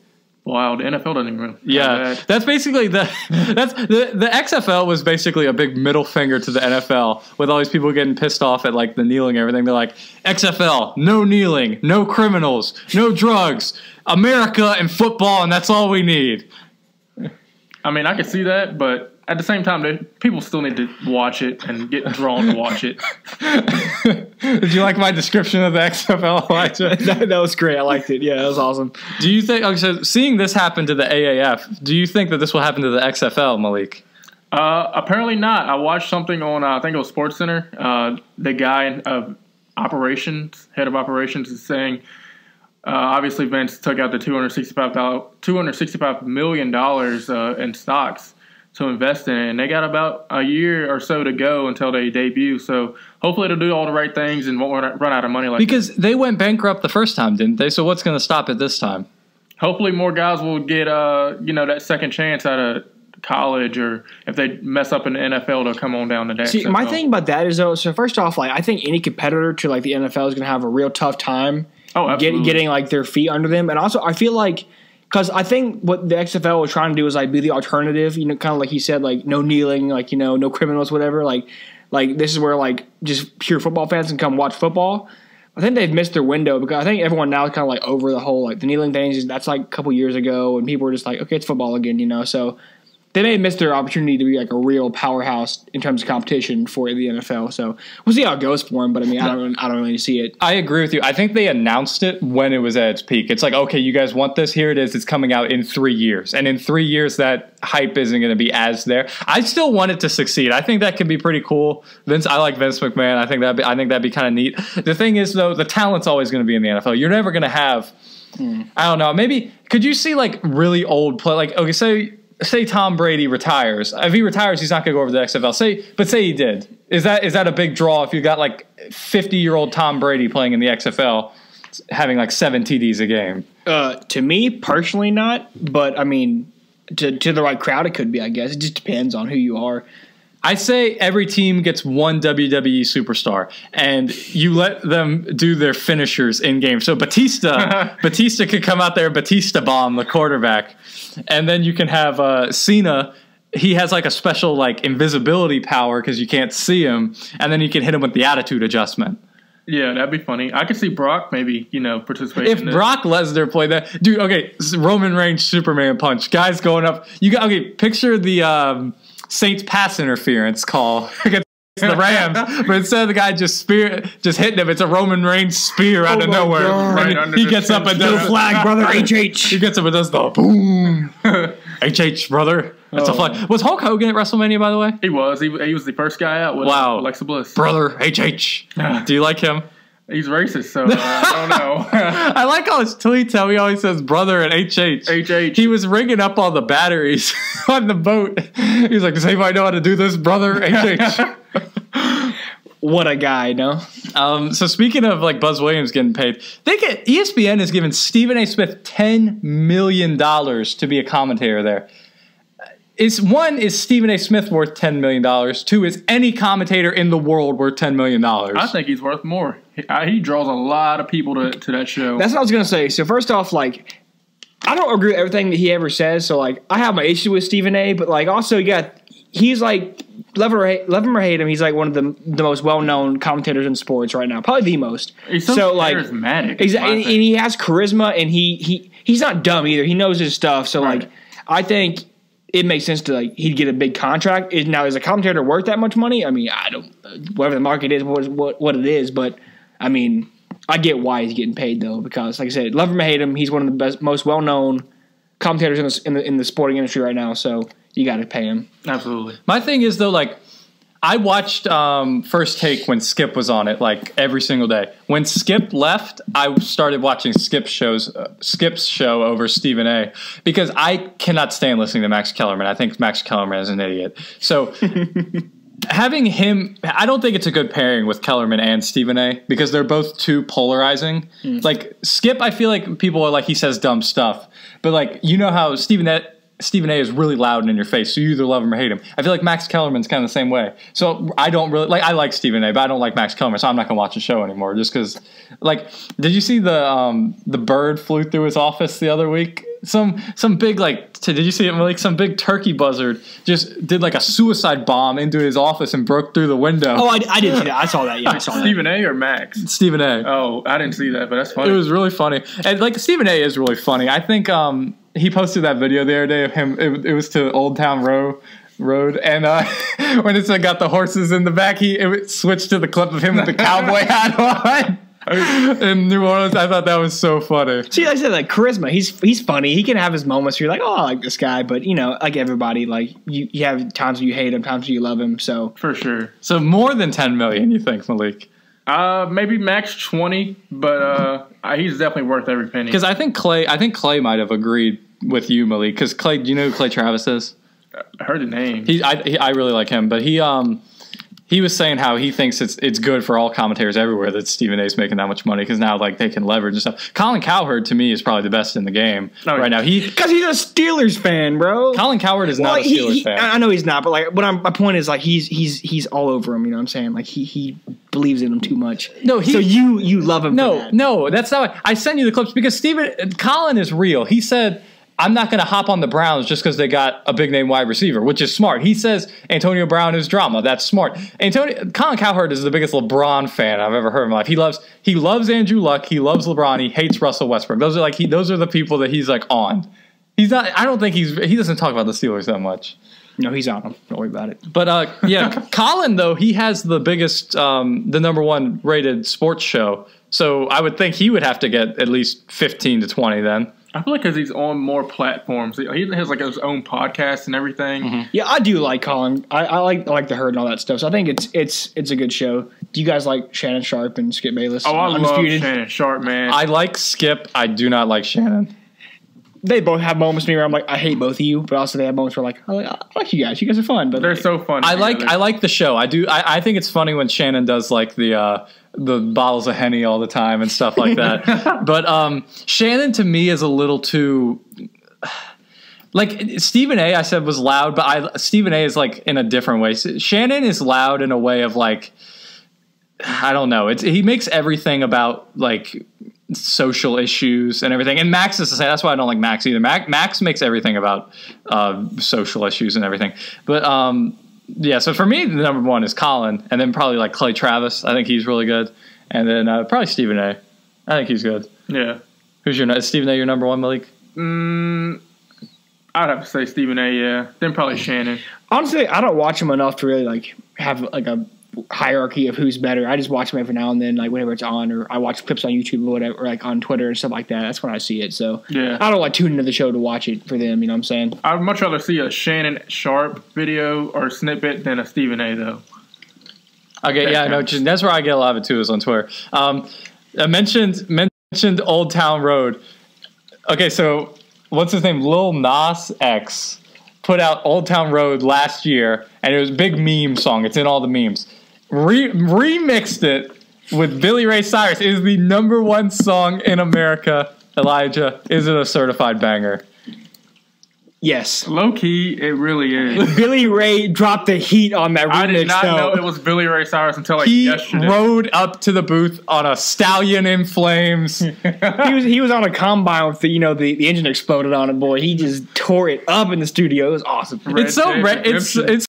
Wow, the NFL doesn't even. Yeah, that's basically the XFL was basically a big middle finger to the NFL with all these people getting pissed off at like the kneeling and everything. They're like, XFL, no kneeling, no criminals, no drugs, America and football, and that's all we need. I mean, I can see that, but at the same time, people still need to watch it and get drawn to watch it. Did you like my description of the XFL, Elijah? That was great. I liked it. Yeah, that was awesome. Do you think, okay, so seeing this happen to the AAF, do you think that this will happen to the XFL, Malik? Apparently not. I watched something on, I think it was SportsCenter. The guy of operations, head of operations, is saying, obviously, Vince took out the $265 million in stocks to invest in it, and they got about a year or so to go until they debut. So hopefully they'll do all the right things and won't run out of money. Because they went bankrupt the first time, didn't they? So what's going to stop it this time? Hopefully more guys will get that second chance out of college, or if they mess up in the NFL, they'll come on down to that. See, my thing about that is, though, so first off, like I think any competitor to like the NFL is going to have a real tough time. Getting like their feet under them. And also I feel like, because I think what the XFL was trying to do is like be the alternative, you know, kind of like he said, like no kneeling, like, you know, no criminals, whatever. Like this is where like just pure football fans can come watch football. I think they've missed their window because I think everyone now is kind of like over the whole like the kneeling things. That's like a couple years ago, and people were just like, okay, it's football again, you know. So they may have missed their opportunity to be like a real powerhouse in terms of competition for the NFL. So we'll see how it goes for them. But I mean, I don't really see it. I agree with you. I think they announced it when it was at its peak. It's like, okay, you guys want this? Here it is. It's coming out in 3 years. And in 3 years, that hype isn't going to be as there. I still want it to succeed. I think that could be pretty cool. I like Vince McMahon. I think that'd be kind of neat. The thing is, though, the talent's always going to be in the NFL. You're never going to have, I don't know, maybe, could you see like really old play? Like, okay, say Tom Brady retires. If he retires, he's not going to go over to the XFL. Say he did. Is that a big draw if you got like 50-year-old Tom Brady playing in the XFL, having like 7 TDs a game? To me personally, not. But I mean, to the right crowd, it could be. I guess it just depends on who you are. I say every team gets one WWE superstar, and you let them do their finishers in game. So Batista could come out there, Batista bomb the quarterback, and then you can have Cena. He has like a special like invisibility power because you can't see him, and then you can hit him with the attitude adjustment. Yeah, that'd be funny. I could see Brock maybe, participate in this. Brock Lesnar played that. Dude, okay, Roman Reigns Superman punch. Guys going up. Picture the Saints pass interference call against the Rams, but instead of the guy just hitting him, it's a Roman Reigns spear out of nowhere. Right, he gets up and does the flag, brother. HH. He gets up and does the boom. HH, brother. That's a flag. Was Hulk Hogan at WrestleMania, by the way? He was. He was the first guy out with Alexa Bliss. Brother, HH. Do you like him? He's racist, so I don't know. I like all his tweets, how he always says brother and HH. HH. He was ringing up all the batteries on the boat. He's like, does anybody know how to do this, brother? HH. What a guy, no? So speaking of like Buzz Williams getting paid, ESPN has given Stephen A. Smith $10 million to be a commentator there. Is Stephen A. Smith worth $10 million? 2, is any commentator in the world worth $10 million? I think he's worth more. He draws a lot of people to that show. That's what I was going to say. So first off, like, I don't agree with everything that he ever says. So, like, I have my issue with Stephen A., but, like, also, he's, like, love him or hate him, he's, like, one of the most well-known commentators in sports right now. Probably the most. He's so charismatic. Exactly. And he has charisma, and he's not dumb either. He knows his stuff. So, like, I think it makes sense to like he'd get a big contract. Now, is a commentator worth that much money? I mean, I don't. Whatever the market is, what it is, but I mean, I get why he's getting paid though, because like I said, love him or hate him, he's one of the best, most well known commentators in the sporting industry right now. So you got to pay him. Absolutely. My thing is though, like, I watched First Take when Skip was on it, like every single day. When Skip left, I started watching Skip's show over Stephen A. because I cannot stand listening to Max Kellerman. I think Max Kellerman is an idiot. So having him, I don't think it's a good pairing with Kellerman and Stephen A. because they're both too polarizing. Like Skip, I feel like people are like, he says dumb stuff, but like, you know how Stephen A. is really loud and in your face, so you either love him or hate him. I feel like Max Kellerman's kind of the same way. So I don't really like. I like Stephen A., but I don't like Max Kellerman, so I'm not gonna watch the show anymore. Just because, like, did you see the bird flew through his office the other week? Some big did you see it, Malik? Some big turkey buzzard just did like a suicide bomb into his office and broke through the window. Oh, I did see that. I saw that. Yeah, I saw that. Stephen A. or Max? Stephen A. Oh, I didn't see that, but that's funny. It was really funny, and like Stephen A. is really funny. I think he posted that video the other day of him. It was to Old Town Road, and when it got the horses in the back, it switched to the clip of him with the cowboy hat on. In New Orleans, I thought that was so funny. See, like I said, like charisma. He's funny. He can have his moments where you're like, oh, I like this guy. But you know, like everybody, like you have times where you hate him, times where you love him. So for sure. So more than 10 million, you think, Malik? Maybe max 20, but he's definitely worth every penny. Because I think Clay might have agreed with you, Malik. Because Clay, do you know who Clay Travis is? I heard the name. I really like him, but he was saying how he thinks it's good for all commentators everywhere that Stephen A's making that much money because now like they can leverage and stuff. Colin Cowherd to me is probably the best in the game right now. Because he's a Steelers fan, bro. Colin Cowherd is not a Steelers fan. I know he's not, but like my point is like he's all over him. You know what I'm saying? Like he believes in him too much. No, so you love him. No, that's not. I sent you the clips because Colin is real. He said, I'm not going to hop on the Browns just because they got a big name wide receiver, which is smart. He says Antonio Brown is drama. That's smart. Colin Cowherd is the biggest LeBron fan I've ever heard in my life. He loves Andrew Luck. He loves LeBron. He hates Russell Westbrook. Those are the people that he's like on. He's not. I don't think he doesn't talk about the Steelers that much. No, he's on them. Don't worry about it. But yeah, Colin though he has the biggest, the number one rated sports show. So I would think he would have to get at least 15 to 20 then. I feel like because he's on more platforms. He has like his own podcast and everything. Mm-hmm. Yeah, I do like Colin. I like the Herd and all that stuff. So I think it's a good show. Do you guys like Shannon Sharp and Skip Bayless? Oh, I love Shannon Sharp, man. I like Skip. I do not like Shannon. They both have moments to me where I'm like, I hate both of you, but also they have moments where I like you guys. You guys are fun. But they're so fun. I like the show. I do. I think it's funny when Shannon does like the bottles of Henny all the time and stuff like that. But Shannon to me is a little too like Stephen A. I said was loud, but Stephen A. is like in a different way. Shannon is loud in a way of like I don't know. He makes everything about like social issues and everything. And Max is the same. That's why I don't like Max either. Max makes everything about social issues and everything. But yeah, so for me, the number one is Colin, and then probably like Clay Travis. I think he's really good. And then probably Stephen A. I think he's good. Yeah. Is Stephen A. your number one, Malik? I'd have to say Stephen A., yeah. Then probably Shannon. Honestly, I don't watch him enough to really like have like a hierarchy of who's better. I just watch them every now and then, like whenever it's on, or I watch clips on YouTube or whatever, or like on Twitter and stuff like that. That's when I see it. So yeah, I don't like tune into the show to watch it for them. You know what I'm saying? I'd much rather see a Shannon Sharp video or snippet than a Stephen A. though. Okay, yeah, no, that's where I get a lot of it too. Is on Twitter. I mentioned Old Town Road. Okay, so what's his name? Lil Nas X put out Old Town Road last year, and it was a big meme song. It's in all the memes. Remixed it with Billy Ray Cyrus. It is the number one song in America. Elijah, is it a certified banger? Yes. Low key, it really is. Billy Ray dropped the heat on that remix. I did not know it was Billy Ray Cyrus until like yesterday. He rode up to the booth on a stallion in flames. he was on a combine with the engine exploded on it, boy. He just tore it up in the studio. It was awesome. It's so red. It's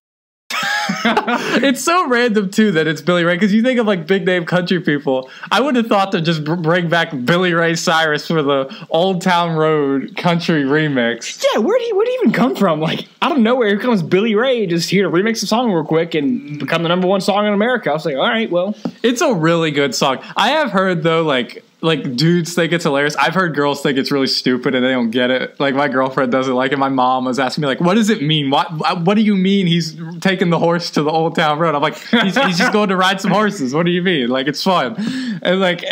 It's so random too that it's Billy Ray, because you think of like big name country people. I would have thought to just bring back Billy Ray Cyrus for the Old Town Road country remix. Yeah, where'd he even come from? Like, out of nowhere, here comes Billy Ray just here to remix the song real quick and become the #1 song in America. I was like, all right, well, it's a really good song. I have heard though, like dudes think it's hilarious. I've heard girls think it's really stupid and they don't get it. Like my girlfriend doesn't like it. My mom was asking me like, what does it mean? What do you mean he's taking the horse to the Old Town Road? I'm like, he's just going to ride some horses. What do you mean? Like, it's fun. And like,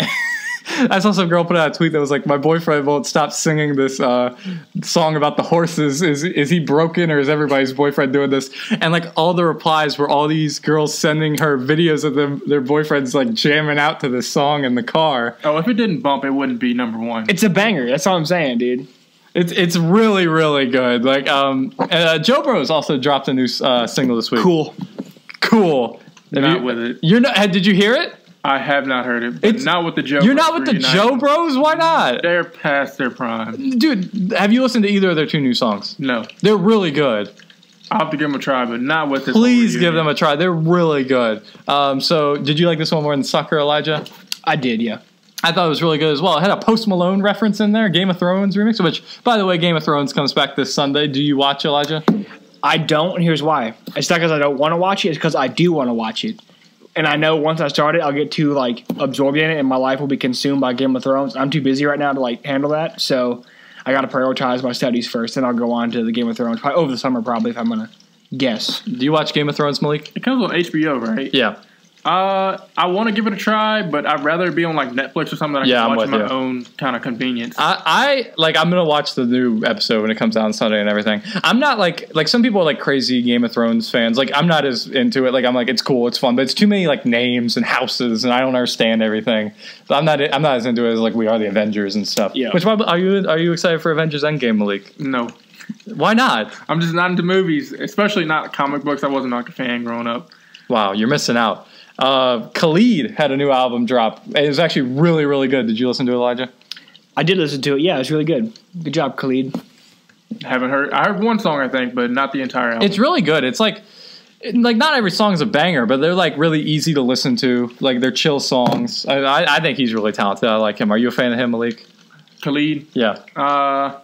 I saw some girl put out a tweet that was like, my boyfriend won't stop singing this song about the horses. Is he broken, or is everybody's boyfriend doing this? And like all the replies were all these girls sending her videos of their boyfriends like jamming out to this song in the car. Oh, if it didn't bump, it wouldn't be #1. it's a banger. That's all I'm saying, dude. It's really, really good. Like Joe Bros also dropped a new single this week. Cool. Not with it. You're not. Did you hear it? I have not heard it. But not with the Joe. You're not with the Joe Bros? Why not? They're past their prime. Dude, have you listened to either of their 2 new songs? No. They're really good. I'll have to give them a try, but not with this. Please give them a try. They're really good. So, did you like this one more than Sucker, Elijah? I did, yeah. I thought it was really good as well. It had a Post Malone reference in there, Game of Thrones remix, which, by the way, Game of Thrones comes back this Sunday. Do you watch, Elijah? I don't, and here's why. It's not because I don't want to watch it. It's because I do want to watch it. And I know once I start it, I'll get too like absorbed in it, and my life will be consumed by Game of Thrones. I'm too busy right now to like handle that, so I got to prioritize my studies first. Then I'll go on to the Game of Thrones over the summer, probably, if I'm gonna guess. Do you watch Game of Thrones, Malik? It comes on HBO, right? Yeah. I want to give it a try, but I'd rather be on like Netflix or something that I can watch at my own kind of convenience. I'm gonna watch the new episode when it comes out on Sunday and everything. I'm not like some people are like crazy Game of Thrones fans. Like I'm not as into it. Like I'm like, it's cool, it's fun, but it's too many like names and houses, and I don't understand everything. So I'm not as into it as like we are the Avengers and stuff. Yeah. Which are you excited for Avengers Endgame, Malik? No. Why not? I'm just not into movies, especially not comic books. I wasn't like a fan growing up. Wow, you're missing out. Khalid had a new album drop. It was actually really, really good. Did you listen to it, Elijah? I did listen to it. Yeah, it was really good. Good job, Khalid. Haven't heard. I heard one song, I think, but not the entire album. It's really good. It's like not every song is a banger, but they're like really easy to listen to. Like they're chill songs. I think he's really talented. I like him. Are you a fan of him, Malik? Khalid? Yeah.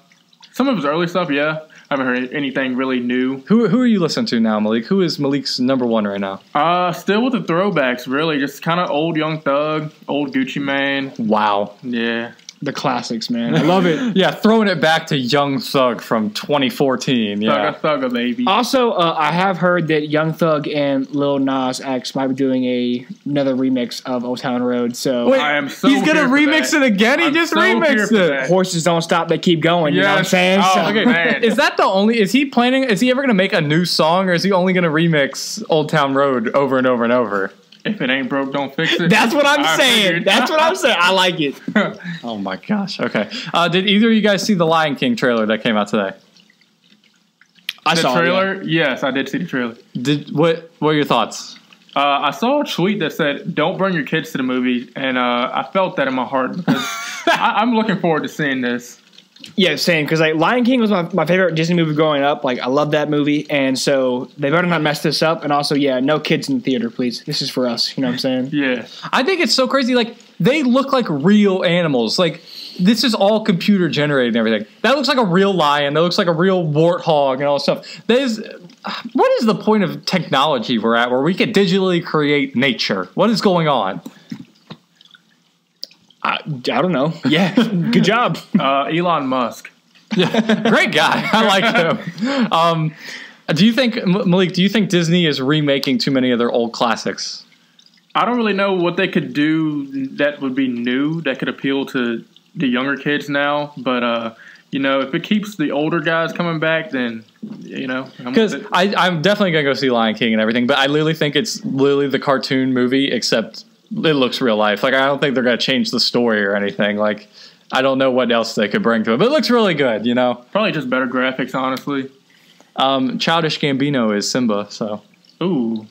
Some of his early stuff, yeah. I haven't heard anything really new. Who are you listening to now, Malik? Who is Malik's #1 right now? Still with the throwbacks, really. Just kind of old Young Thug, old Gucci Mane. Wow. Yeah. The classics, man. I love it. Yeah, throwing it back to Young Thug from 2014. Yeah. Thugger, baby. Also, I have heard that Young Thug and Lil Nas X might be doing another remix of Old Town Road. So wait, I am so he's gonna remix it again. He just remixed it. Horses don't stop; they keep going. You know what I'm saying? Oh, so, okay, man. Is that the only? Is he planning? Is he ever gonna make a new song, or is he only gonna remix Old Town Road over and over and over? If it ain't broke, don't fix it. That's what I'm saying. That's what I'm saying. I like it. Oh my gosh. Okay. Did either of you guys see the Lion King trailer that came out today? I saw the trailer. it, Yes, I did see the trailer. What were your thoughts? I saw a tweet that said, "Don't bring your kids to the movie," and I felt that in my heart because I'm looking forward to seeing this. Yeah, same. Because like Lion King was my favorite Disney movie growing up. Like I love that movie, and so they better not mess this up. And also, yeah, no kids in the theater, please. This is for us. You know what I'm saying? Yeah. I think it's so crazy. Like they look like real animals. Like this is all computer generated and everything. That looks like a real lion. That looks like a real warthog and all this stuff. What is the point of technology we're at where we can digitally create nature? What is going on? I don't know. Yeah, good job. Elon Musk. Yeah, great guy. I like him. Do you think, Malik, Disney is remaking too many of their old classics? I don't really know what they could do that would be new, that could appeal to the younger kids now. But, if it keeps the older guys coming back, then, Because I'm definitely going to go see Lion King and everything, but I literally think it's literally the cartoon movie, except it looks real life. Like, I don't think they're going to change the story or anything. Like, I don't know what else they could bring to it, but it looks really good, Probably just better graphics, honestly. Childish Gambino is Simba, so. Ooh.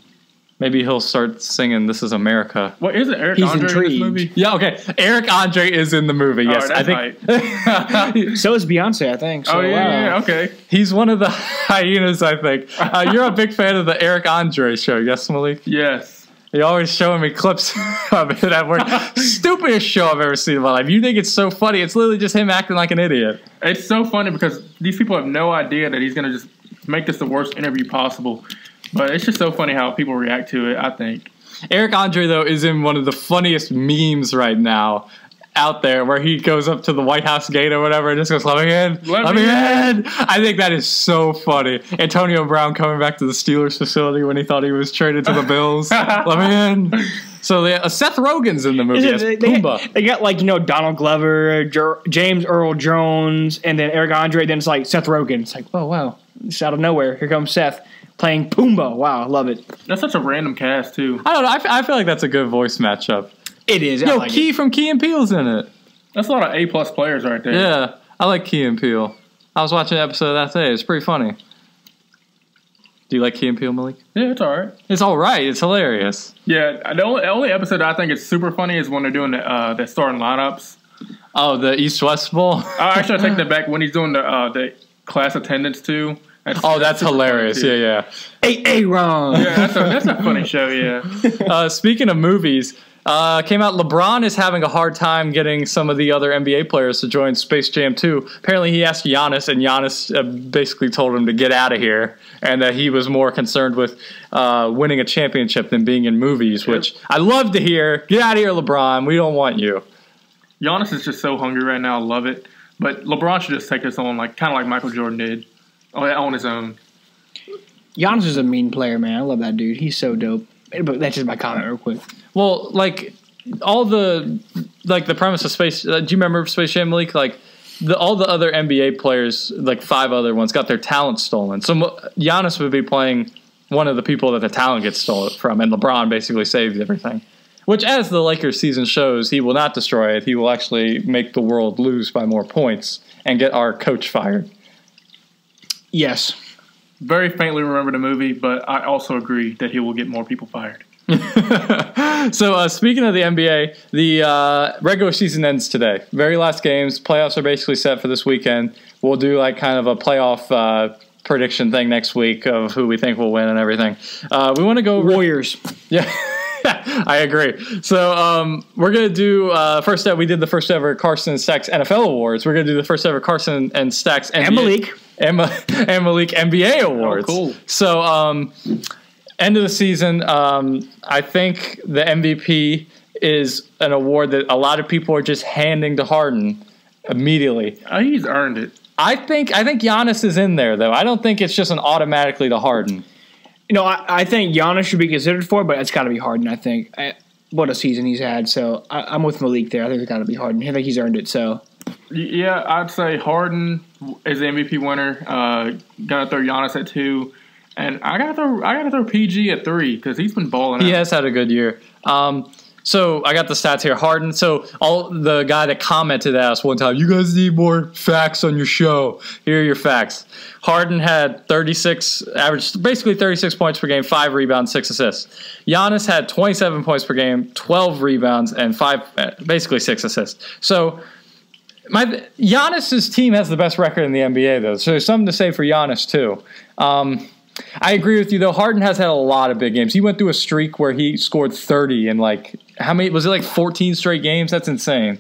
Maybe he'll start singing "This Is America." What is it? Eric He's Andre intrigued. in this movie? Yeah, okay. Eric Andre is in the movie. Yes, that's I think. So is Beyonce, I think. So, Oh yeah, okay. He's one of the hyenas, I think. You're a big fan of the Eric Andre show, yes, Malik? Yes. You're always showing me clips of it at work. Stupidest show I've ever seen in my life. You think it's so funny. It's literally just him acting like an idiot. It's so funny because these people have no idea that he's going to just make this the worst interview possible. But it's just so funny how people react to it, I think. Eric Andre, though, is in one of the funniest memes right now out there where he goes up to the White House gate or whatever and just goes, "Let me in. Let me in." I think that is so funny. Antonio Brown coming back to the Steelers facility when he thought he was traded to the Bills. Let me in. So Seth Rogen's in the movie as Pumbaa. They got like, Donald Glover, James Earl Jones, and then Eric Andre. Then it's like Seth Rogen. It's like, oh, wow. It's out of nowhere. Here comes Seth playing Pumbaa. Wow, I love it. That's such a random cast, too. I don't know. I feel like that's a good voice matchup. It is. Yo, like Key from Key and Peele's in it. That's a lot of A-plus players right there. Yeah, I like Key and Peele. I was watching an episode of that today. It's pretty funny. Do you like Key and Peele, Malik? Yeah, it's all right. It's all right. It's hilarious. Yeah, the only episode I think is super funny is when they're doing the starting lineups. Oh, the East-West Bowl? Actually, I take that back. When he's doing the class attendance, too. That's hilarious. Yeah. Aaron. Yeah, that's a funny show, yeah. Speaking of movies, came out LeBron is having a hard time getting some of the other NBA players to join Space Jam 2. Apparently he asked Giannis, and Giannis basically told him to get out of here, and that he was more concerned with winning a championship than being in movies, which I love to hear. Get out of here, LeBron. We don't want you. Giannis is just so hungry right now. I love it. But LeBron should just take this on, kind of like Michael Jordan did, on his own. Giannis is a mean player, man. I love that dude. He's so dope. But that's just my comment real quick. Well, all the premise of Space. Do you remember Space Jam, Malik? All the other NBA players, 5 other ones, got their talent stolen. So Giannis would be playing one of the people that the talent gets stolen from, and LeBron basically saves everything. Which, as the Lakers season shows, he will not destroy it. He will actually make the world lose by more points and get our coach fired. Yes. Very faintly remember the movie, but I also agree that he will get more people fired. So speaking of the NBA, the regular season ends today. Very last games. Playoffs are basically set for this weekend. We'll do kind of a playoff prediction thing next week of who we think will win and everything. We want to go Warriors. Yeah. I agree. So we're going to do first we did the first ever Carson and Stacks NFL Awards. We're going to do the first ever Carson and Stacks NBA. And Malik NBA Awards. Oh, cool. So end of the season, I think the MVP is an award that a lot of people are just handing to Harden immediately. He's earned it. I think Giannis is in there, though. I don't think it's just an automatically to Harden. I think Giannis should be considered for it, but it's got to be Harden, I think. What a season he's had. So I'm with Malik there. I think it's got to be Harden. I think he's earned it. So yeah, I'd say Harden is the MVP winner. Gotta throw Giannis at 2, and I gotta throw PG at 3 because he's been balling out. He has had a good year. So I got the stats here. Harden. So the guy that commented at us one time, you guys need more facts on your show. Here are your facts. Harden had 36 points per game, 5 rebounds, 6 assists. Giannis had 27 points per game, 12 rebounds, and 6 assists. So Giannis's team has the best record in the NBA, though. So there's something to say for Giannis too. I agree with you, though. Harden has had a lot of big games. He went through a streak where he scored 30 in how many was it? 14 straight games? That's insane.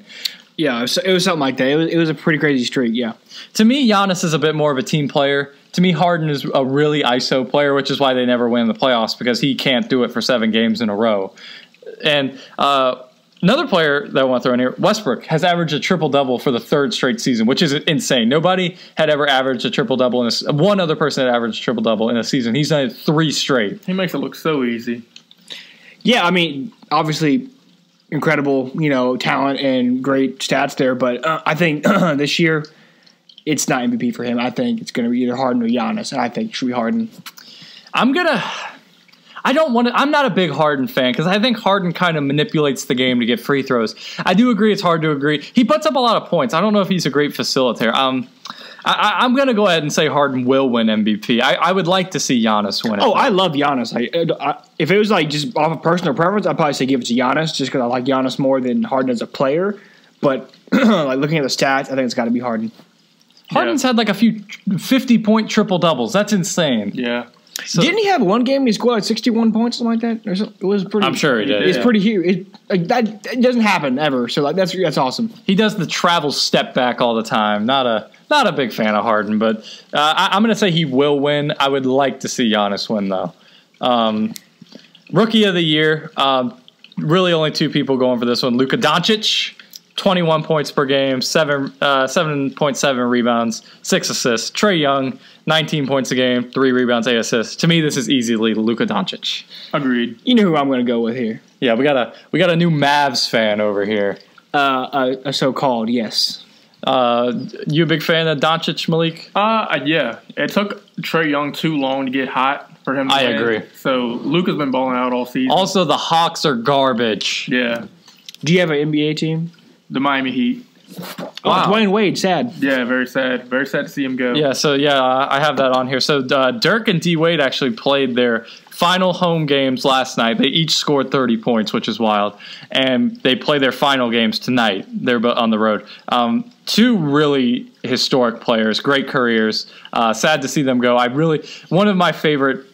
Yeah, it was something like that. It was a pretty crazy streak. Yeah. To me, Giannis is a bit more of a team player. To me, Harden is a really ISO player, which is why they never win the playoffs because he can't do it for 7 games in a row. And another player that I want to throw in here, Westbrook, has averaged a triple-double for the 3rd straight season, which is insane. Nobody had ever averaged a triple-double. One other person had averaged a triple-double in a season. He's done it 3 straight. He makes it look so easy. Yeah, I mean, obviously incredible, talent and great stats there. But I think this year it's not MVP for him. I think it's going to be either Harden or Giannis, and I think it should be Harden. I'm not a big Harden fan because I think Harden kind of manipulates the game to get free throws. I do agree it's hard to agree. He puts up a lot of points. I don't know if he's a great facilitator. I'm going to go ahead and say Harden will win MVP. I would like to see Giannis win it. Oh, I love Giannis. If it was like just off of personal preference, I'd probably say give it to Giannis just because I like Giannis more than Harden as a player. But like looking at the stats, I think it's got to be Harden. Harden's had like a few 50-point triple doubles. That's insane. Yeah. So, didn't he have one game he scored like 61 points, something like that? It was pretty. I'm sure he did. It's pretty huge. It doesn't happen ever. So like that's awesome. He does the travel step back all the time. Not a big fan of Harden, but I'm going to say he will win. I would like to see Giannis win though. Rookie of the year. Really, only two people going for this one. Luka Doncic. 21 points per game, 7.7 rebounds, 6 assists. Trae Young, 19 points a game, 3 rebounds, 8 assists. To me, this is easily Luka Doncic. Agreed. You know who I'm going to go with here. Yeah, we got a new Mavs fan over here. A so-called, yes. You a big fan of Doncic, Malik? Yeah. It took Trae Young too long to get hot for him to win. Agree. So Luka's been balling out all season. Also, the Hawks are garbage. Yeah. Do you have an NBA team? The Miami Heat. Wow. Oh, Dwayne Wade, sad. Yeah, very sad. Very sad to see him go. Yeah, so I have that on here. So Dirk and D Wade actually played their final home games last night. They each scored 30 points, which is wild. And they play their final games tonight. They're on the road. Two really historic players, great careers. Sad to see them go. One of my favorite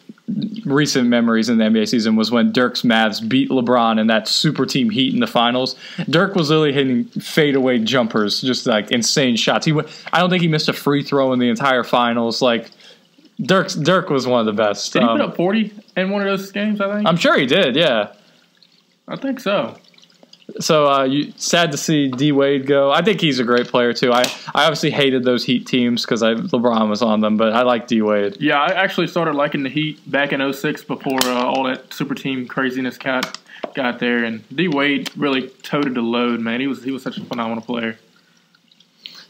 recent memories in the NBA season was when Dirk's Mavs beat LeBron in that super team Heat in the finals. Dirk was literally hitting fadeaway jumpers, just like insane shots. I don't think he missed a free throw in the entire finals. Like Dirk was one of the best. Did he put up 40 in one of those games, I think? I'm sure he did, yeah. I think so. So sad to see D Wade go. I think he's a great player too. I obviously hated those Heat teams because LeBron was on them, but I like D Wade. Yeah, I actually started liking the Heat back in 2006 before all that super team craziness got there, and D Wade really toted the load. Man, he was such a phenomenal player.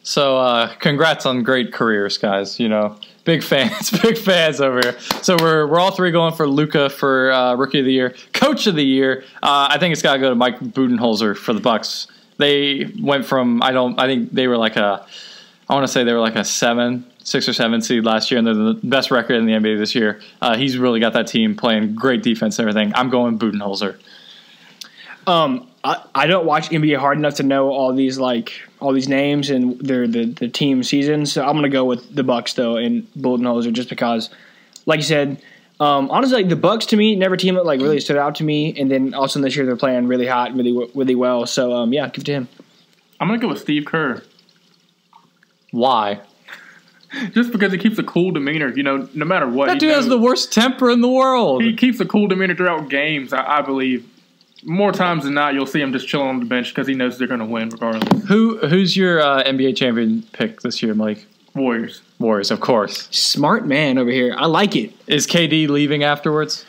So congrats on great careers, guys. You know, big fans over here. So we're all three going for Luka for Rookie of the Year, Coach of the Year. I think it's got to go to Mike Budenholzer for the Bucks. They went from I think they were like I want to say they were like a 6 or 7 seed last year, and they're the best record in the NBA this year. He's really got that team playing great defense and everything. I'm going Budenholzer. I don't watch NBA hard enough to know all these names and the team seasons. So I'm gonna go with the Bucks though and Budenholzer just because, like you said, honestly, like the Bucks to me never team that like really stood out to me. And then also this year they're playing really hot, really well. So yeah, give it to him. I'm gonna go with Steve Kerr. Why? Just because he keeps a cool demeanor, you know, no matter what. That dude has the worst temper in the world. He keeps a cool demeanor throughout games, I believe. More times than not, you'll see him just chilling on the bench because he knows they're going to win regardless. Who's your NBA champion pick this year, Mike? Warriors, of course. Smart man over here. I like it. Is KD leaving afterwards?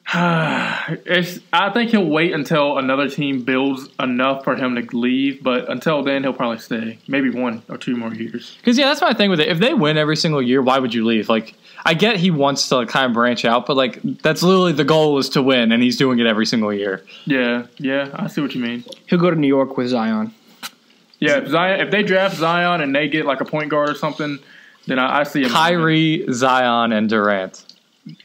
I think he'll wait until another team builds enough for him to leave, but until then, he'll probably stay. Maybe 1 or 2 more years. Because, yeah, that's my thing with it. If they win every single year, why would you leave? Like, I get he wants to kind of branch out, but, like, that's literally the goal is to win, and he's doing it every single year. Yeah, I see what you mean. He'll go to New York with Zion. Yeah, if they draft Zion and they get, like, a point guard or something, then I see him. Kyrie, Zion, and Durant.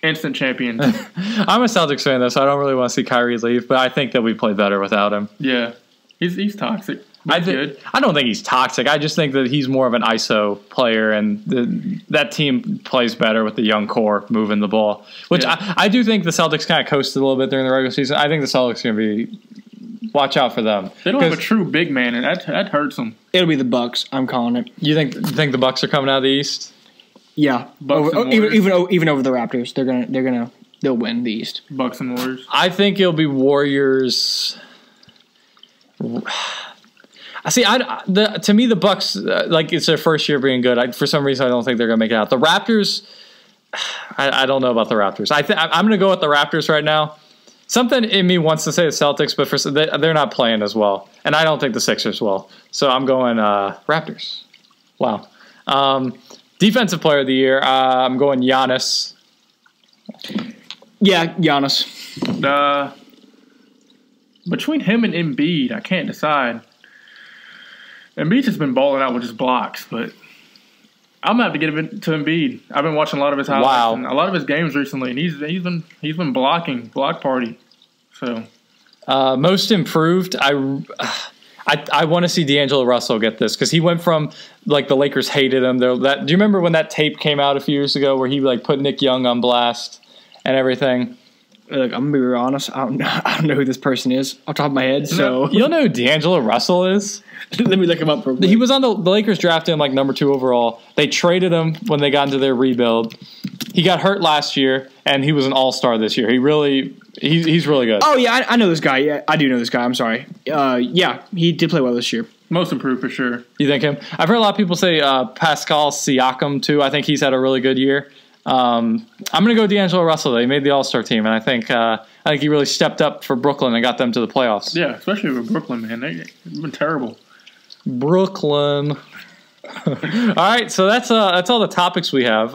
Instant champion. I'm a Celtics fan, though, so I don't really want to see Kyrie leave, but I think that we play better without him. Yeah. He's toxic. I don't think he's toxic. I just think that he's more of an ISO player, and that team plays better with the young core moving the ball, which I do think the Celtics kind of coasted a little bit during the regular season. I think the Celtics are going to be – watch out for them. They don't have a true big man, and that hurts them. It'll be the Bucks. I'm calling it. You think the Bucks are coming out of the East? Yeah, even over the Raptors, they'll win the East. Bucks and Warriors. I think it'll be Warriors. I see. To me, the Bucks like it's their first year being good. For some reason, I don't think they're gonna make it out. The Raptors, I don't know about the Raptors. I'm gonna go with the Raptors right now. Something in me wants to say the Celtics, but they're not playing as well, and I don't think the Sixers will. So I'm going Raptors. Wow. Defensive player of the year, I'm going Giannis. Yeah, Giannis. Between him and Embiid, I can't decide. Embiid's just been balling out with his blocks, but I'm gonna have to get it to Embiid. I've been watching a lot of his highlights and a lot of his games recently, and he's been block party. So most improved. I want to see D'Angelo Russell get this because he went from like the Lakers hated him. Do you remember when that tape came out a few years ago where he like put Nick Young on blast and everything? Look, I'm gonna be real honest. I don't know who this person is off the top of my head. So you don't know who D'Angelo Russell is? Let me look him up. He was on the Lakers drafted him like number 2 overall. They traded him when they got into their rebuild. He got hurt last year, and he was an all-star this year. He's really good. Oh yeah, I know this guy. Yeah, I do know this guy. I'm sorry. Yeah, he did play well this year. Most improved for sure. You think him? I've heard a lot of people say Pascal Siakam too. I think he's had a really good year. I'm going to go D'Angelo Russell, though. He made the All-Star team, and I think he really stepped up for Brooklyn and got them to the playoffs. Yeah, especially with Brooklyn, man. They've been terrible. Brooklyn. All right, so that's all the topics we have.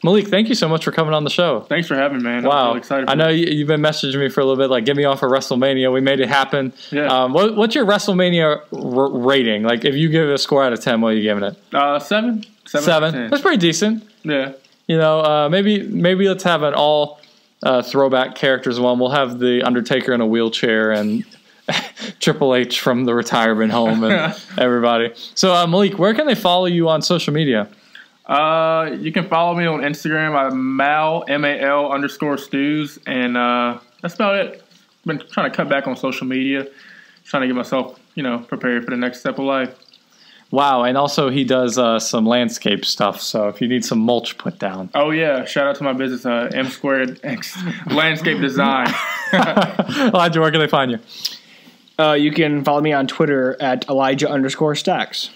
Malik, thank you so much for coming on the show. Thanks for having me, man. Wow. I'm really excited. I know you've been messaging me for a little bit, like, get me off for WrestleMania. We made it happen. Yeah. What's your WrestleMania rating? Like, if you give it a score out of 10, what are you giving it? 7. 7? That's pretty decent. Yeah. You know, maybe let's have an all throwback characters one. We'll have the Undertaker in a wheelchair and Triple H from the retirement home and everybody. So, Malik, where can they follow you on social media? You can follow me on Instagram at Mal_Stews, and that's about it. Been trying to cut back on social media, trying to get myself, prepared for the next step of life. Wow, and also he does some landscape stuff, so if you need some mulch put down. Oh, yeah. Shout out to my business, M2X Landscape Design. Elijah, where can they find you? You can follow me on Twitter at Elijah_Stacks.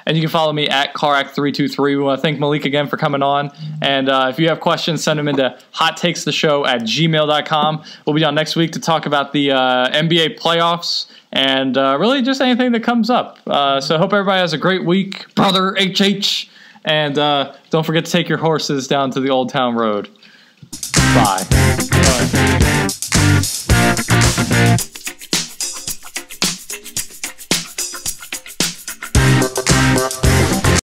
And you can follow me at CarAct323. We want to thank Malik again for coming on. And if you have questions, send them into hottakestheshow@gmail.com. We'll be on next week to talk about the NBA playoffs and really just anything that comes up. So I hope everybody has a great week, brother HH. And don't forget to take your horses down to the Old Town Road. Bye.